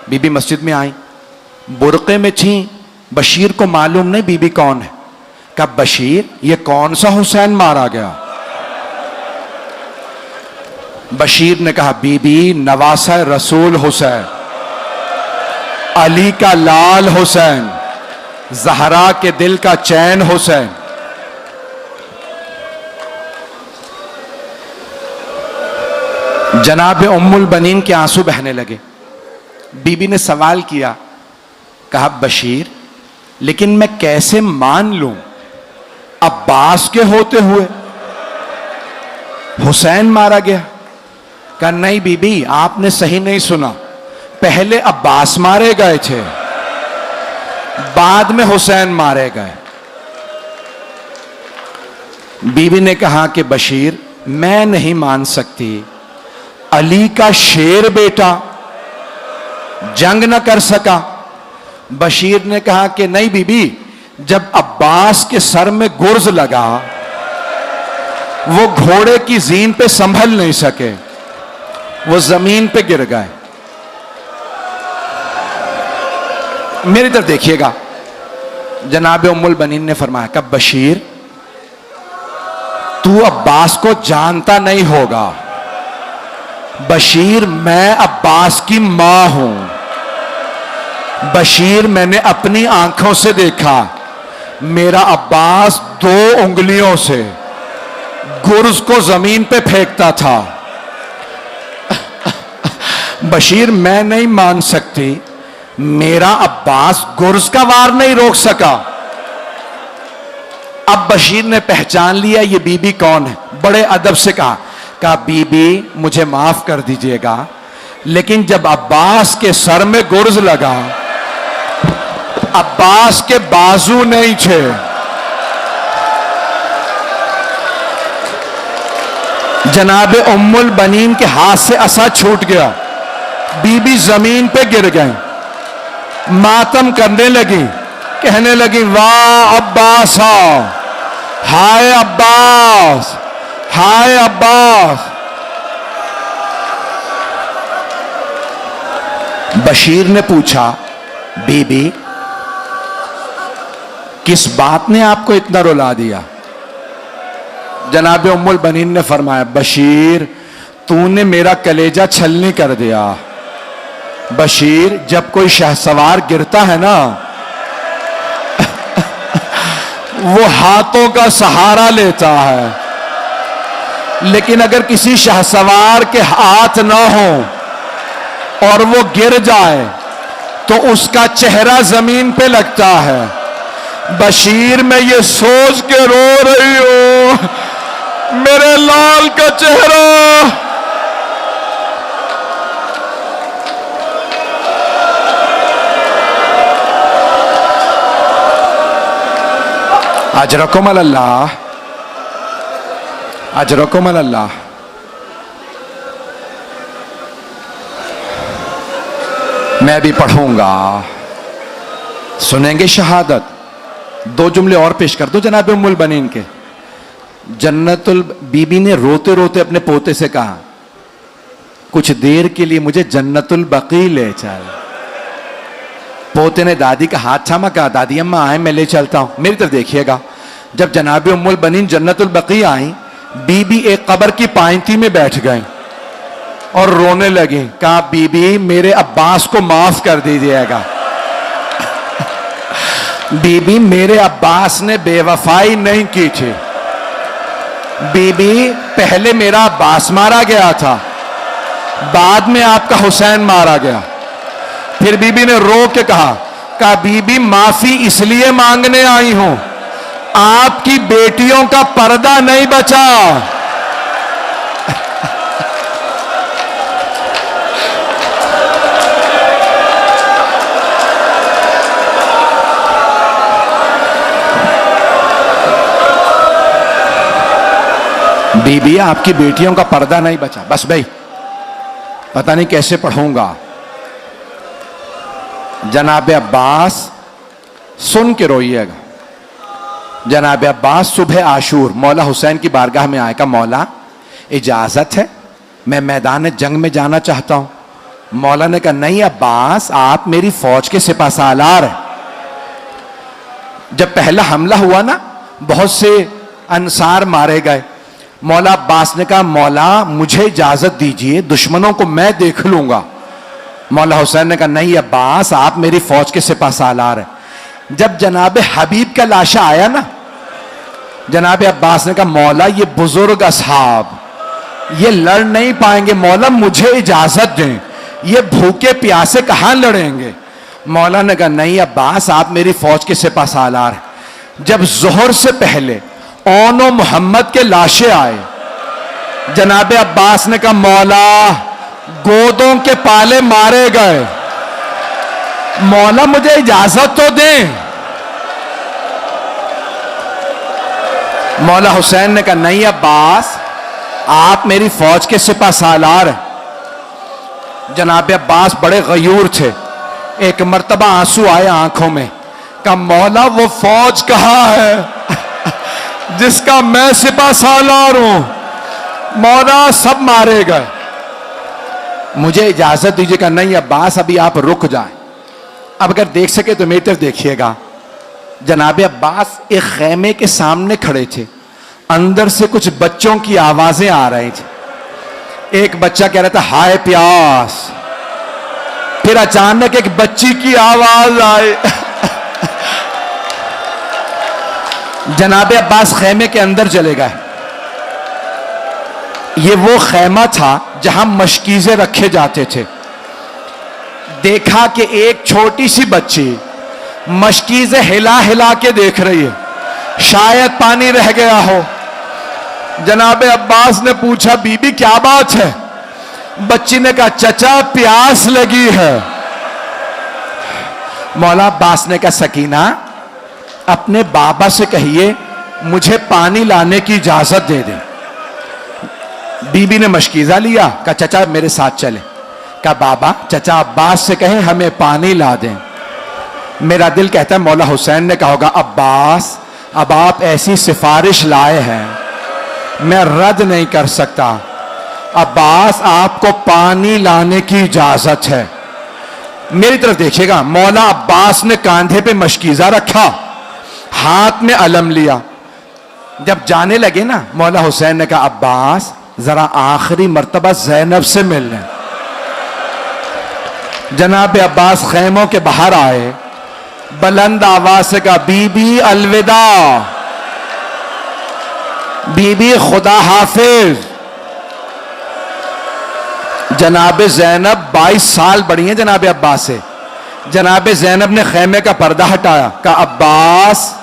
Speaker 1: बीबी मस्जिद में आई, बुरके में थी। बशीर को मालूम नहीं बीबी कौन है। कब बशीर ये कौन सा हुसैन मारा गया? बशीर ने कहा, बीबी नवासा रसूल हुसैन, अली का लाल हुसैन, जहरा के दिल का चैन हुसैन। जनाब उम्मुल बनीन के आंसू बहने लगे। बीबी ने सवाल किया, कहा बशीर लेकिन मैं कैसे मान लूं अब्बास के होते हुए हुसैन मारा गया? कहा नहीं बीबी आपने सही नहीं सुना, पहले अब्बास मारे गए थे, बाद में हुसैन मारे गए। बीबी ने कहा कि बशीर मैं नहीं मान सकती, अली का शेर बेटा जंग न कर सका। बशीर ने कहा कि नहीं बीबी, जब अब्बास के सर में गुर्ज लगा वो घोड़े की जीन पे संभल नहीं सके, वो जमीन पे गिर गए। मेरी तरफ देखिएगा, जनाब उम्मुल बनीन ने फरमाया, कब बशीर तू अब्बास को जानता नहीं होगा। बशीर मैं अब्बास की मां हूं। बशीर मैंने अपनी आंखों से देखा, मेरा अब्बास 2 उंगलियों से गुर्ज को जमीन पे फेंकता था। बशीर मैं नहीं मान सकती, मेरा अब्बास गुर्ज का वार नहीं रोक सका। अब बशीर ने पहचान लिया ये बीबी कौन है, बड़े अदब से कहा बीबी मुझे माफ कर दीजिएगा, लेकिन जब अब्बास के सर में गुर्ज लगा अब्बास के बाजू नहीं थे। जनाब उम्मुल बनीन के हाथ से असा छूट गया, बीबी जमीन पे गिर गई, मातम करने लगी, कहने लगी वाह अब्बास, हाय अब्बास, हाय अब्बास। बशीर ने पूछा, बीबी किस बात ने आपको इतना रुला दिया? जनाब उम्मुल बनीन ने फरमाया, बशीर तूने मेरा कलेजा छलनी कर दिया। बशीर जब कोई शहसवार गिरता है ना वो हाथों का सहारा लेता है, लेकिन अगर किसी शहसवार के हाथ ना हो और वो गिर जाए तो उसका चेहरा जमीन पे लगता है। बशीर मैं ये सोच के रो रही हूं, मेरे लाल का चेहरा अजरकुम अल्लाह, अजरकुम अल्लाह। मैं भी पढ़ूंगा, सुनेंगे शहादत। 2 जुमले और पेश कर दो जनाब उम्मुल बनीन के। जन्नतुल बीबी ने रोते रोते अपने पोते से कहा, कुछ देर के लिए मुझे जन्नतुल बकी ले चल। पोते ने दादी का हाथ थामा, कहा दादी अम्मा आए मैं ले चलता हूं। मेरी तरफ देखिएगा, जब जनाब उम्मुल बनीन जन्नतुल बकी आई, बीबी एक कब्र की पायंती में बैठ गई और रोने लगी। कहा बीबी मेरे अब्बास को माफ कर दीजिएगा। बीबी मेरे अब्बास ने बेवफाई नहीं की थी। बीबी पहले मेरा अब्बास मारा गया था, बाद में आपका हुसैन मारा गया। फिर बीबी ने रो के कहा बीबी माफी इसलिए मांगने आई हूं, आपकी बेटियों का पर्दा नहीं बचा। बीबी आपकी बेटियों का पर्दा नहीं बचा। बस भाई पता नहीं कैसे पढ़ूंगा। जनाब अब्बास सुन के रोइएगा। जनाब अब्बास सुबह आशूर मौला हुसैन की बारगाह में आए, का मौला इजाजत है, मैं मैदान जंग में जाना चाहता हूं। मौला ने कहा नहीं अब्बास, आप मेरी फौज के सिपाहसालार हैं। जब पहला हमला हुआ ना, बहुत से अंसार मारे गए। मौला अब्बास ने कहा मौला मुझे इजाजत दीजिए, दुश्मनों को मैं देख लूंगा। मौला हुसैन ने कहा नहीं अब्बास, आप मेरी फौज के सिपाहसालार हैं। जब जनाब हबीब का लाशा आया ना, जनाब अब्बास ने कहा मौला ये बुजुर्ग असहाब ये लड़ नहीं पाएंगे, मौला मुझे इजाजत दें, ये भूखे प्यासे कहां लड़ेंगे। मौला ने कहा नहीं अब्बास, आप मेरी फौज के सिपाहसालार हैं। जब जोहर से पहले ओनो मोहम्मद के लाशे आए, जनाब अब्बास ने कहा मौला गोदों के पाले मारे गए, मौला मुझे इजाजत तो दें। मौला हुसैन ने कहा नहीं अब्बास, आप मेरी फौज के सिपाहसालार हैं। जनाब अब्बास बड़े गयूर थे। एक मर्तबा आंसू आए आंखों में, कहा मौला वो फौज कहां है जिसका मैं सिपाहसालार हूं। मौला सब मारे गए, मुझे इजाजत दीजिए। कहा नहीं अब्बास, अभी आप रुक जाएं। अब अगर देख सके तो मेरी तरफ देखिएगा। जनाब अब्बास एक खेमे के सामने खड़े थे, अंदर से कुछ बच्चों की आवाजें आ रही थी। एक बच्चा कह रहा था हाय प्यास, फिर अचानक एक बच्ची की आवाज आई। जनाब अब्बास खेमे के अंदर चले गए। ये वो खेमा था जहां मशकीज़े रखे जाते थे। देखा कि एक छोटी सी बच्ची मशकीज़े हिला हिला के देख रही है, शायद पानी रह गया हो। जनाब अब्बास ने पूछा बीबी क्या बात है। बच्ची ने कहा चचा प्यास लगी है। मौला अब्बास ने कहा सकीना, अपने बाबा से कहिए मुझे पानी लाने की इजाजत दे दे। बीबी ने मशकीज़ा लिया, कहा चचा मेरे साथ चले। कहा बाबा चचा अब्बास से कहें हमें पानी ला दें। मेरा दिल कहता है मौला हुसैन ने कहा होगा अब्बास अब आप ऐसी सिफारिश लाए हैं, मैं रद्द नहीं कर सकता। अब्बास आपको पानी लाने की इजाजत है। मेरी तरफ देखिएगा। मौला अब्बास ने कांधे पे मशकीज़ा रखा, हाथ में अलम लिया। जब जाने लगे ना, मौला हुसैन ने कहा अब्बास जरा आखिरी मर्तबा ज़ैनब से मिल लें। जनाब अब्बास खैमों के बाहर आए, बुलंद आवाज से कहा बीबी अलविदा, बीबी खुदा हाफिज। जनाब ज़ैनब 22 साल बड़ी हैं जनाब अब्बास से। जनाब ज़ैनब ने खैमे का पर्दा हटाया, कहा अब्बास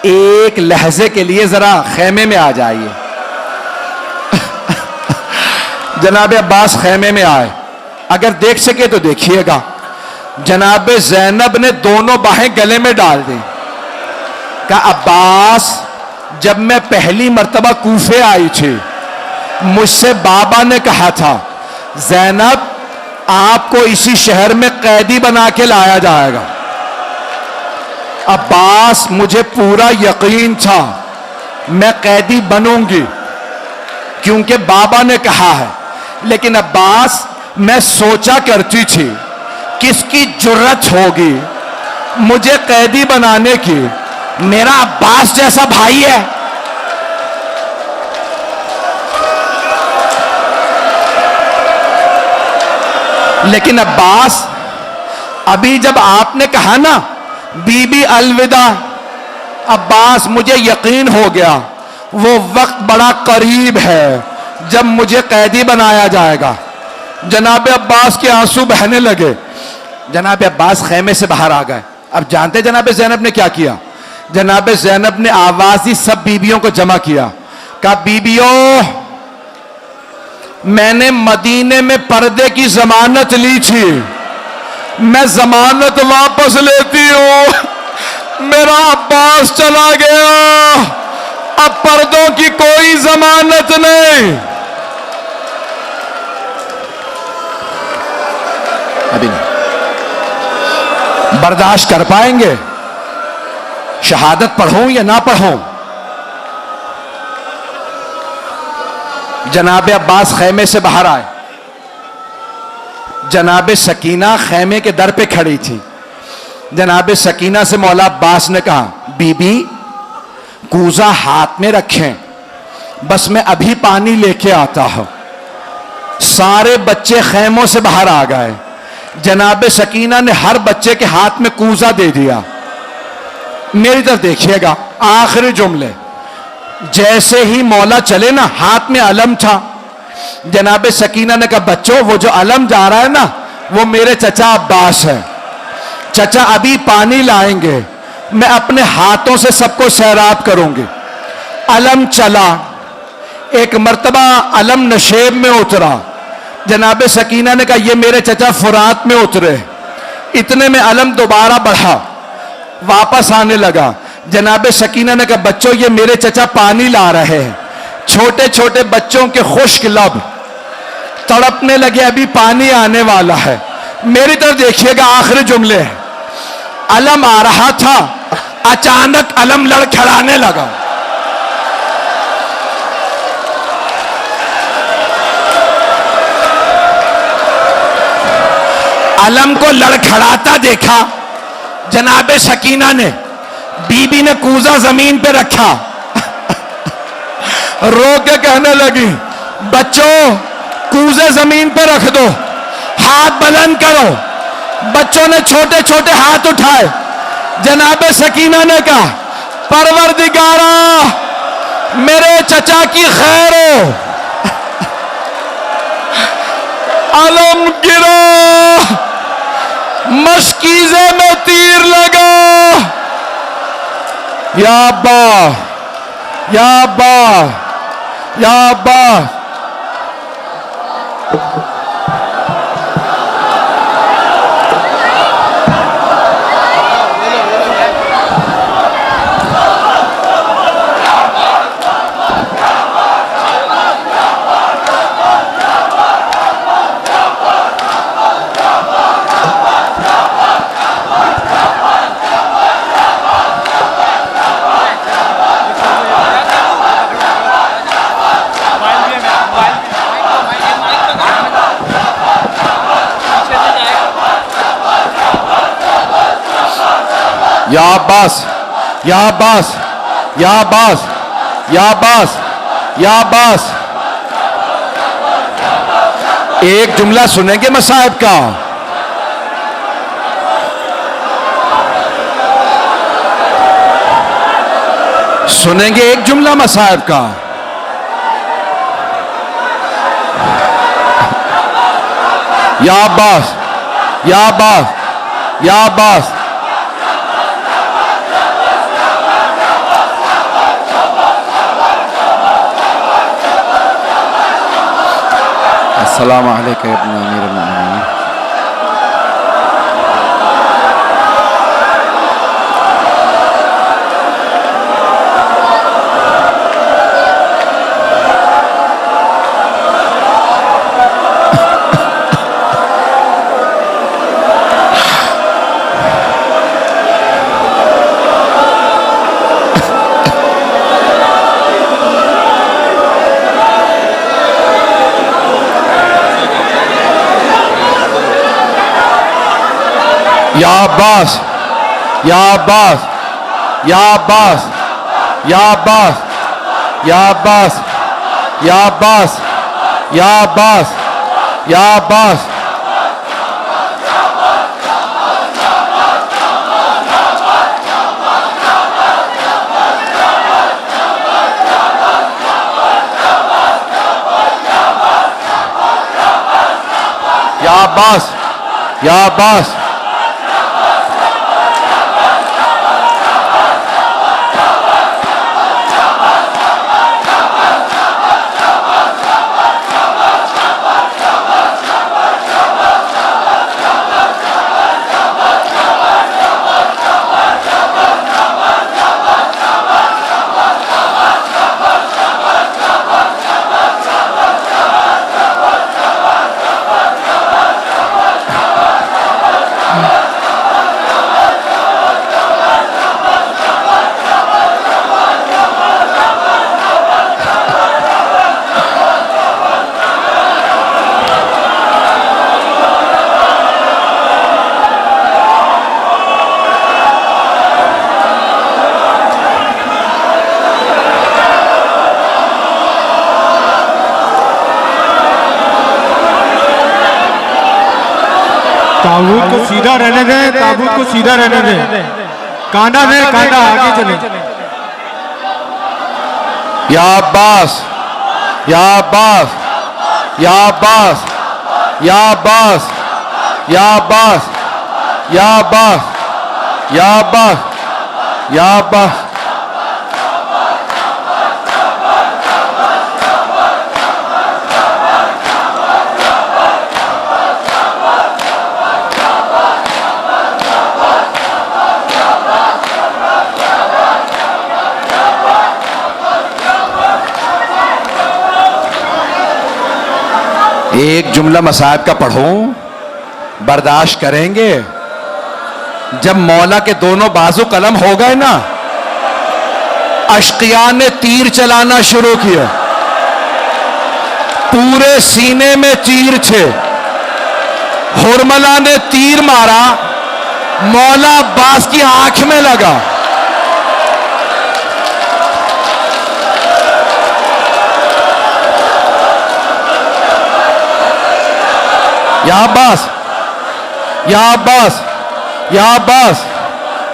Speaker 1: एक लहजे के लिए जरा खैमे में आ जाइए। जनाब अब्बास खैमे में आए। अगर देख सके तो देखिएगा। जनाब ज़ैनब ने दोनों बाहें गले में डाल दी। कहा अब्बास जब मैं पहली मर्तबा कूफे आई थी, मुझसे बाबा ने कहा था ज़ैनब आपको इसी शहर में कैदी बना के लाया जाएगा। अब्बास मुझे पूरा यकीन था मैं कैदी बनूंगी क्योंकि बाबा ने कहा है, लेकिन अब्बास मैं सोचा करती थी किसकी जुर्रत होगी मुझे कैदी बनाने की, मेरा अब्बास जैसा भाई है। लेकिन अब्बास अभी जब आपने कहा ना बीबी अलविदा। अब्बास मुझे यकीन हो गया वो वक्त बड़ा करीब है जब मुझे कैदी बनाया जाएगा। जनाब अब्बास के आंसू बहने लगे। जनाब अब्बास खैमे से बाहर आ गए। अब जानते जनाब ज़ैनब ने क्या किया? जनाब ज़ैनब ने आवाज ही सब बीबियों को जमा किया, कहा बीबियों, मैंने मदीने में पर्दे की जमानत ली थी, मैं जमानत वापस लेती हूं। मेरा अब्बास चला गया, अब पर्दों की कोई जमानत नहीं। अभी नहीं बर्दाश्त कर पाएंगे? शहादत पढ़ूं या ना पढ़ूं? जनाब अब्बास खैमे से बाहर आए। जनाब सकीना खैमे के दर पे खड़ी थी। जनाब सकीना से मौला अब्बास ने कहा, बीबी कूजा हाथ में रखें, बस मैं अभी पानी लेके आता हूं। सारे बच्चे खैमों से बाहर आ गए। जनाब सकीना ने हर बच्चे के हाथ में कूजा दे दिया। मेरी तरफ देखिएगा, आखिरी जुमले। जैसे ही मौला चले ना, हाथ में अलम था। जनाब सकीना ने कहा, बच्चों वो जो अलम जा रहा है ना, वो मेरे चचा अब्बास है। चचा अभी पानी लाएंगे, मैं अपने हाथों से सबको सैराब करूंगी। अलम चला। एक मर्तबा अलम नशेब में उतरा। जनाब सकीना ने कहा, ये मेरे चचा फुरात में उतरे। इतने में अलम दोबारा बढ़ा, वापस आने लगा। जनाब सकीना ने कहा, बच्चों ये मेरे चचा पानी ला रहे हैं। छोटे छोटे बच्चों के खुश्क लब तड़पने लगे, अभी पानी आने वाला है। मेरी तरफ देखिएगा, आखिरी जुमले हैं। अलम आ रहा था, अचानक अलम लड़खड़ाने लगा। अलम को लड़खड़ाता देखा जनाब सकीना ने। बीबी ने कूजा जमीन पे रखा, रो के कहने लगी, बच्चों कूजे जमीन पे रख दो, हाथ बुलंद करो। बच्चों ने छोटे छोटे हाथ उठाए। जनाब सकीना ने कहा, परवरदिगारा मेरे चचा की खैर हो। अलम गिरा, मशकीजे में तीर लगा। या अब्बा, या अब्बा, या अब्बा। या अब्बास, या अब्बास, या अब्बास, या अब्बास, या अब्बास। एक जुमला सुनेंगे मसाहिब का? सुनेंगे एक जुमला मसाहिब का? या अब्बास, या अब्बास, या अब्बास। अस्सलामु अलैकुम इब्न अमीरुल मोमिनीन। या अब्बास, या अब्बास, या अब्बास, या अब्बास, या अब्बास, या अब्बास, या अब्बास, या अब्बास। अब्बास, या अब्बास।
Speaker 2: ताबूत को सीधा रहने दें, ताबूत को सीधा रहने दें, कांधा दें, कांधा आगे चले।
Speaker 1: या अब्बास, या अब्बास, या अब्बास, या अब्बास, या अब्बास, या अब्बास, या अब्बास, या अब्बास। एक जुमला मसाहब का पढ़ूं, बर्दाश्त करेंगे? जब मौला के दोनों बाजू कलम हो गए ना, अश्किया ने तीर चलाना शुरू किया, पूरे सीने में तीर थे। हुरमला ने तीर मारा, मौला अब्बास की आंख में लगा। या अब्बास, या अब्बास, या अब्बास,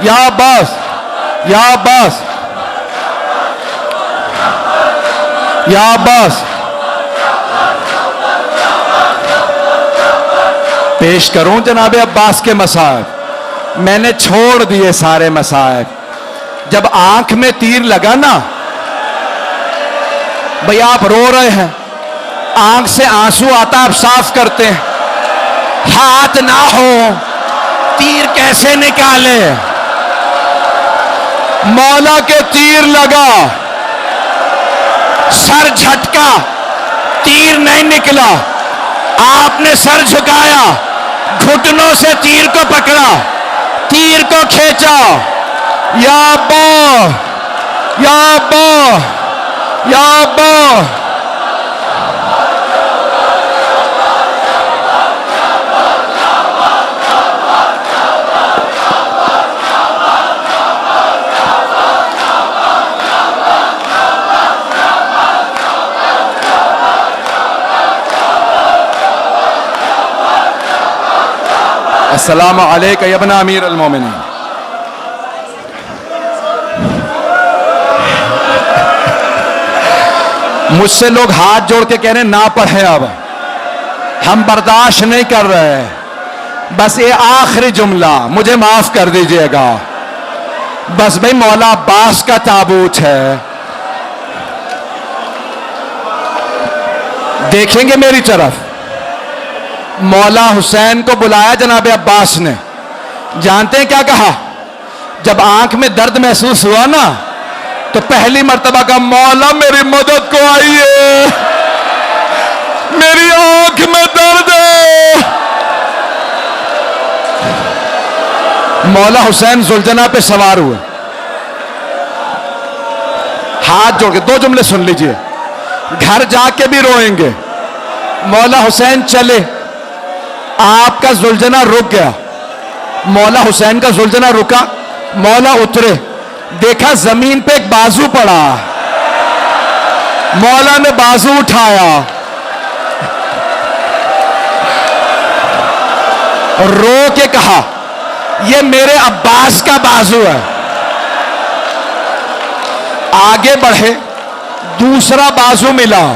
Speaker 1: या अब्बास, या अब्बास, या अब्बास। पेश करूं जनाबे अब्बास के मसाइब। मैंने छोड़ दिए सारे मसाइब। जब आंख में तीर लगा ना, भैया आप रो रहे हैं, आंख से आंसू आता, आप साफ करते हैं। हाथ ना हो, तीर कैसे निकाले? मौला के तीर लगा, सर झटका, तीर नहीं निकला। आपने सर झुकाया, घुटनों से तीर को पकड़ा, तीर को खींचा। या अब्बा, या अब्बा, या अब्बा। अस्सलामु अलैका या इब्न अमीर अल मोमिनीन। मुझसे लोग हाथ जोड़ के कह रहे हैं ना पढ़े, अब हम बर्दाश्त नहीं कर रहे। बस ये आखिरी जुमला मुझे माफ कर दीजिएगा। बस भाई मौला अब्बास का ताबूत है, देखेंगे मेरी तरफ। मौला हुसैन को बुलाया जनाबे अब्बास ने। जानते हैं क्या कहा? जब आंख में दर्द महसूस हुआ ना, तो पहली मर्तबा का मौला मेरी मदद को आइए, मेरी आंख में दर्द है। मौला हुसैन जुलजना पे सवार हुए, हाथ जोड़ के। दो जुमले सुन लीजिए, घर जाके भी रोएंगे। मौला हुसैन चले, आपका जुलझना रुक गया। मौला हुसैन का जुलझना रुका, मौला उतरे, देखा जमीन पे एक बाजू पड़ा। मौला ने बाजू उठाया और रो के कहा, ये मेरे अब्बास का बाजू है। आगे बढ़े, दूसरा बाजू मिला।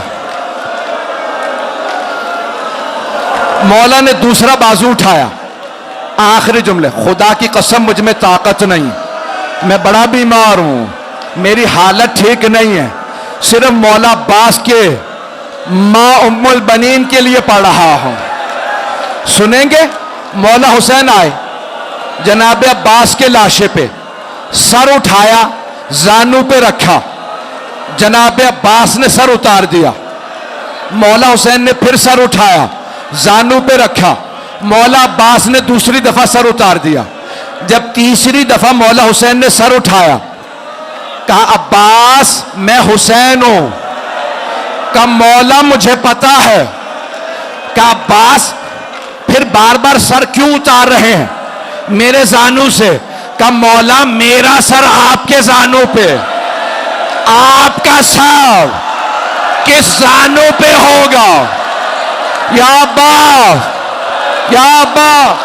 Speaker 1: मौला ने दूसरा बाजू उठाया, आखिरी जुमले, खुदा की कसम मुझ में ताकत नहीं, मैं बड़ा बीमार हूं, मेरी हालत ठीक नहीं है, सिर्फ मौला अब्बास के मां उम्मुल बनीन के लिए पढ़ रहा हूं। सुनेंगे? मौला हुसैन आए, जनाब अब्बास के लाशे पे सर उठाया, जानू पे रखा, जनाब अब्बास ने सर उतार दिया। मौला हुसैन ने फिर सर उठाया, जानू पे रखा, मौला अब्बास ने दूसरी दफा सर उतार दिया। जब तीसरी दफा मौला हुसैन ने सर उठाया, कहा अब्बास मैं हुसैन हूं। कहा मौला मुझे पता है। कहा अब्बास फिर बार बार सर क्यों उतार रहे हैं मेरे जानू से? कहा मौला मेरा सर आपके जानू पे, आपका सर किस जानू पे होगा? या अब्बास, या अब्बास,